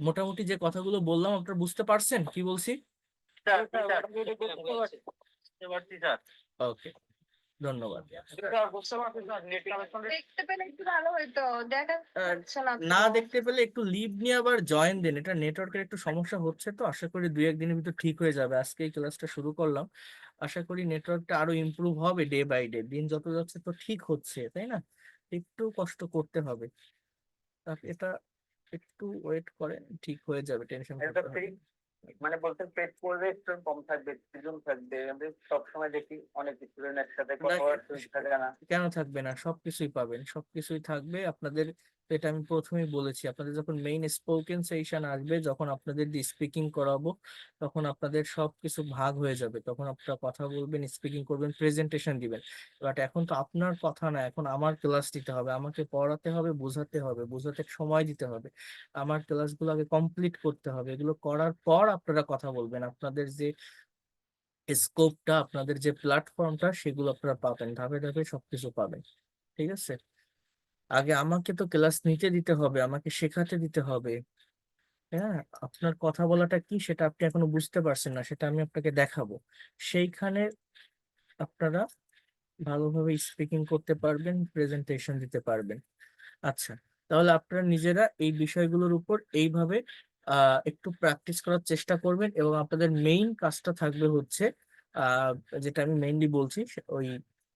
মোটামুটি যে কথাগুলো বললাম আপনারা বুঝতে পারছেন কি বলছি। ওকে, ধন্যবাদ। দেখতে পেলে একটু ভালো হইতো, দেখা যাচ্ছে না তো। না দেখতে পেলে একটু লিভ নিয়ে আবার জয়েন দেন, এটা নেটওয়ার্কের একটু সমস্যা হচ্ছে, তো আশা করি 2-1 দিনের ভিতর ঠিক হয়ে যাবে। আজকে এই ক্লাসটা শুরু করলাম, আশা করি নেটওয়ার্কটা আরো ইমপ্রুভ হবে ডে বাই ডে, দিন যত যাচ্ছে তো ঠিক হচ্ছে, তাই না। একটু কষ্ট করতে হবে, এটা একটু ওয়েট করেন, ঠিক হয়ে যাবে, টেনশন করতে হবে না। মানে বলছেন পেট পড়বে, স্টুডেন্ট কম থাকবে, সিজন থাকবে। আমি সবসময় দেখি অনেক স্টুডেন্ট একসাথে কথা বলার সুযোগ থাকে না। কেন থাকবে না, সবকিছুই পাবেন, সবকিছুই থাকবে আপনাদের। তো এটা আমি প্রথমেই বলেছি, আপনাদের যখন মেইন স্পোকেন সেশন আসবে, যখন আপনাদের স্পিকিং করাবো, তখন আপনাদের সবকিছু ভাগ হয়ে যাবে। তখন আপনারা কথা বলবেন, স্পিকিং করবেন, প্রেজেন্টেশন দিবেন। বাট এখন তো আপনার কথা না, এখন আমার ক্লাস দিতে হবে, আমাকে পড়াতে হবে, বোঝাতে হবে, বোঝাতে সময় দিতে হবে। আমার ক্লাসগুলো আগে কমপ্লিট করতে হবে, এগুলো করার পর আপনারা কথা বলবেন। আপনাদের যে স্কোপটা, আপনাদের যে প্ল্যাটফর্মটা, সেগুলো আপনারা পাবেন, ধাপে ধাপে সবকিছু পাবেন। ঠিক আছে, আগে আমাকে তো ক্লাস নিতে দিতে হবে, আমাকে শেখাতে দিতে হবে। হ্যাঁ, আপনার কথা বলাটা কি সেটা আপনি এখনো বুঝতে পারছেন না, সেটা আমি আপনাকে দেখাবো। সেইখানে আপনারা ভালোভাবে স্পিকিং করতে পারবেন, প্রেজেন্টেশন দিতে পারবেন। আচ্ছা, তাহলে আপনারা নিজেরা এই বিষয়গুলোর উপর এইভাবে একটু প্র্যাকটিস করার চেষ্টা করবেন। এবং আপনাদের মেইন কাজটা থাকবে হচ্ছে আহ যেটা আমি মেইনলি বলছি, ওই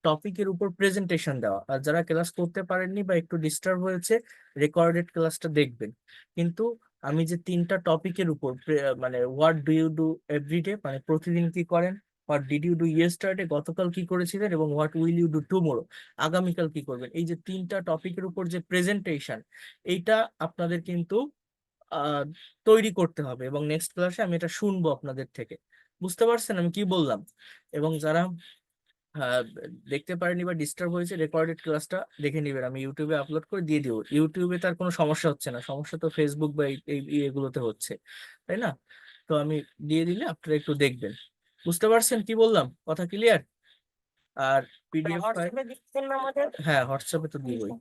টপিকের উপর প্রেজেন্টেশন দেওয়া। আর যারা ক্লাস করতে পারেননি বা একটু ডিস্টার্ব হয়েছে, রেকর্ডেড ক্লাসটা দেখবেন। কিন্তু আমি যে 3টা টপিকের উপর মানে what do you do everyday, মানে প্রতিদিন কি করেন, what did you do yesterday, গতকাল কি করেছিলেন, এবং what will you do tomorrow, আগামীকাল কি করবেন, এই যে 3টা টপিকের উপর যে প্রেজেন্টেশন, এইটা আপনাদের কিন্তু আহ তৈরি করতে হবে। এবং নেক্সট ক্লাসে আমি এটা শুনবো আপনাদের থেকে। বুঝতে পারছেন আমি কি বললাম। এবং যারা আহ, দেখতে পারেনি বা ডিস্টার্ব হয়েছে, রেকর্ডেড ক্লাসটা দেখে নিবেন, আমি ইউটিউবে আপলোড করে দিয়ে দিব। ইউটিউবে তার কোনো সমস্যা হচ্ছে না, সমস্যা তো ফেসবুক বা এগুলোতে হচ্ছে, তাই না। তো আমি দিয়ে দিলে আপনারা একটু দেখবেন। বুঝতে পারছেন কি বললাম, কথা ক্লিয়ার। আর পিডিএফ ফাইল, হ্যাঁ হোয়াটসঅ্যাপে তো দিবই।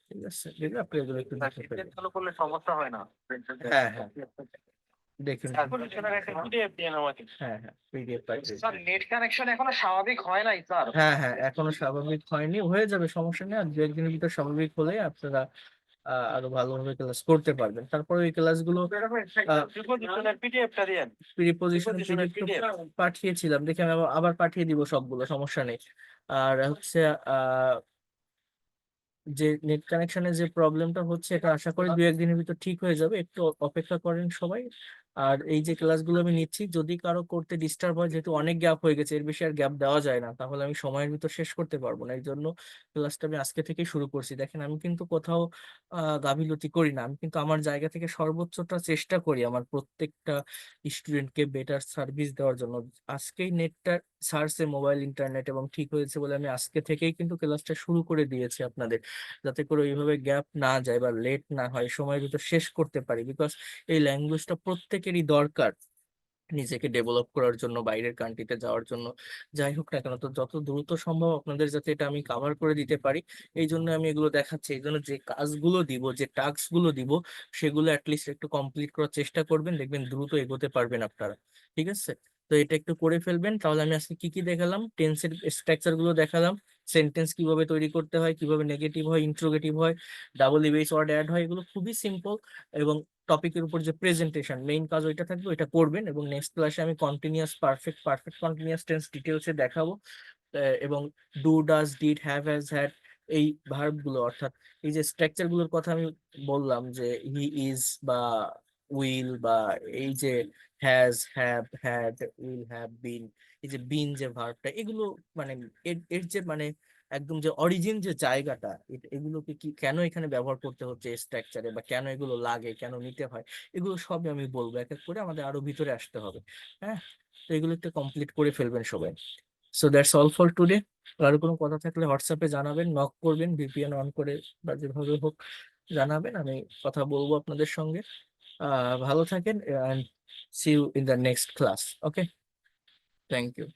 ঠিক আছে, দেখলে আপনি এগুলো একটু দেখতে পারেন। চালু করলে সমস্যা হয় না। হ্যাঁ হ্যাঁ, দেখুন। হ্যাঁ হ্যাঁ, পিডিএফ পাঠিয়ে স্যার নেট কানেকশন এখনো স্বাভাবিক হয় নাই স্যার। হ্যাঁ হ্যাঁ, এখনো স্বাভাবিক হয়নি, হয়ে যাবে, সমস্যা নেই। আর 2-1 দিনের ভিতর স্বাভাবিক হলে আপনারা আরো ভালোভাবে ক্লাস করতে পারবেন। তারপরে ওই ক্লাসগুলো পিডিএফটা দিয়েন। প্রিপোজিশন পাঠিয়েছিলাম, দেখে আমি আবার পাঠিয়ে দিব সবগুলো, সমস্যা নেই। আর হচ্ছে আহ যে নেট কানেকশনের যে প্রবলেমটা হচ্ছে, এটা আশা করি 2-1 দিনের ভিতর ঠিক হয়ে যাবে, একটু অপেক্ষা করেন সবাই। আর এই যে ক্লাসগুলো আমি নিচ্ছি, যদি কারো করতে ডিস্টার্ব হয়, যেহেতু অনেক গ্যাপ হয়ে গেছে, এর বেশি আর গ্যাপ দেওয়া যায় না, তাহলে আমি সময়ের ভিতর শেষ করতে পারবো না। এই জন্য ক্লাসটা আমি আজকে থেকেই শুরু করছি। দেখেন, আমি কিন্তু কোথাও গাফিলতি করি না, আমি কিন্তু আমার জায়গা থেকে সর্বোচ্চটা চেষ্টা করি আমার প্রত্যেকটা স্টুডেন্টকে বেটার সার্ভিস দেওয়ার জন্য। আজকেই নেটটা ছাড়ছে, মোবাইল ইন্টারনেট, এবং ঠিক হয়েছে বলে আমি আজকে থেকেই কিন্তু ক্লাসটা শুরু করে দিয়েছি আপনাদের, যাতে করে ওইভাবে গ্যাপ না যায় বা লেট না হয়, সময়ের ভিতর শেষ করতে পারি। বিকজ এই ল্যাঙ্গুয়েজটা প্রত্যেকেরই দরকার নিজেকে ডেভেলপ করার জন্য, বাইরের কান্ট্রিতে যাওয়ার জন্য। যাই হোক না কেন, তো যত দ্রুত সম্ভব আপনাদের যাতে এটা আমি কাভার করে দিতে পারি, এই জন্য আমি এগুলো দেখাচ্ছি। এই জন্য যে কাজগুলো দিব, যে টাস্ক গুলো দিব, সেগুলো অ্যাটলিস্ট একটু কমপ্লিট করার চেষ্টা করবেন, দেখবেন দ্রুত এগোতে পারবেন আপনারা। ঠিক আছে, তো এটা একটু করে ফেলবেন। তাহলে আমি আজকে কি কি দেখালাম, টেন্সের স্ট্রাকচার গুলো দেখালাম, সেন্টেন্স কিভাবে তৈরি করতে হয়, কিভাবে নেগেটিভ হয়, ইন্ট্রোগেটিভ হয়, ডাবল ইবেস ওয়ার্ড অ্যাড হয়, এগুলো খুবই সিম্পল। এবং টপিকের উপর যে প্রেজেন্টেশন মেইন কাজ ওইটা থাকবে, ওইটা করবেন। এবং নেক্সট ক্লাসে আমি কন্টিনিউয়াস পারফেক্ট কন্টিনিউয়াস টেন্স ডিটেলসে দেখাবো। এবং do, does, did, have, has, had এই ভার্ব গুলো, অর্থাৎ এই যে স্ট্রাকচার গুলোর কথা আমি বললাম, যে হি ইজ বা উইল, বা এই যে has, have, had, will, have, been, এই যে বিন যে ভার্বটা, এগুলো মানে এর এর যে মানে একদম যে অরিজিন যে জায়গাটা, এগুলোকে কি কেন এখানে ব্যবহার করতে হচ্ছে স্ট্রাকচারে, বা কেন এগুলো লাগে, কেন নিতে হয়, এগুলো সবই আমি বলবো। এক এক করে আমাদের আরো ভিতরে আসতে হবে। হ্যাঁ, তো এগুলো একটু কমপ্লিট করে ফেলবেন সবাই। So that's all for today. আর কোনো কথা থাকলে হোয়াটসঅ্যাপে জানাবেন, নক করবেন, ভিপিএন অন করে বা যেভাবে হোক জানাবেন, আমি কথা বলবো আপনাদের সঙ্গে। ভালো থাকেন, and see you in the next class. Okay, thank you.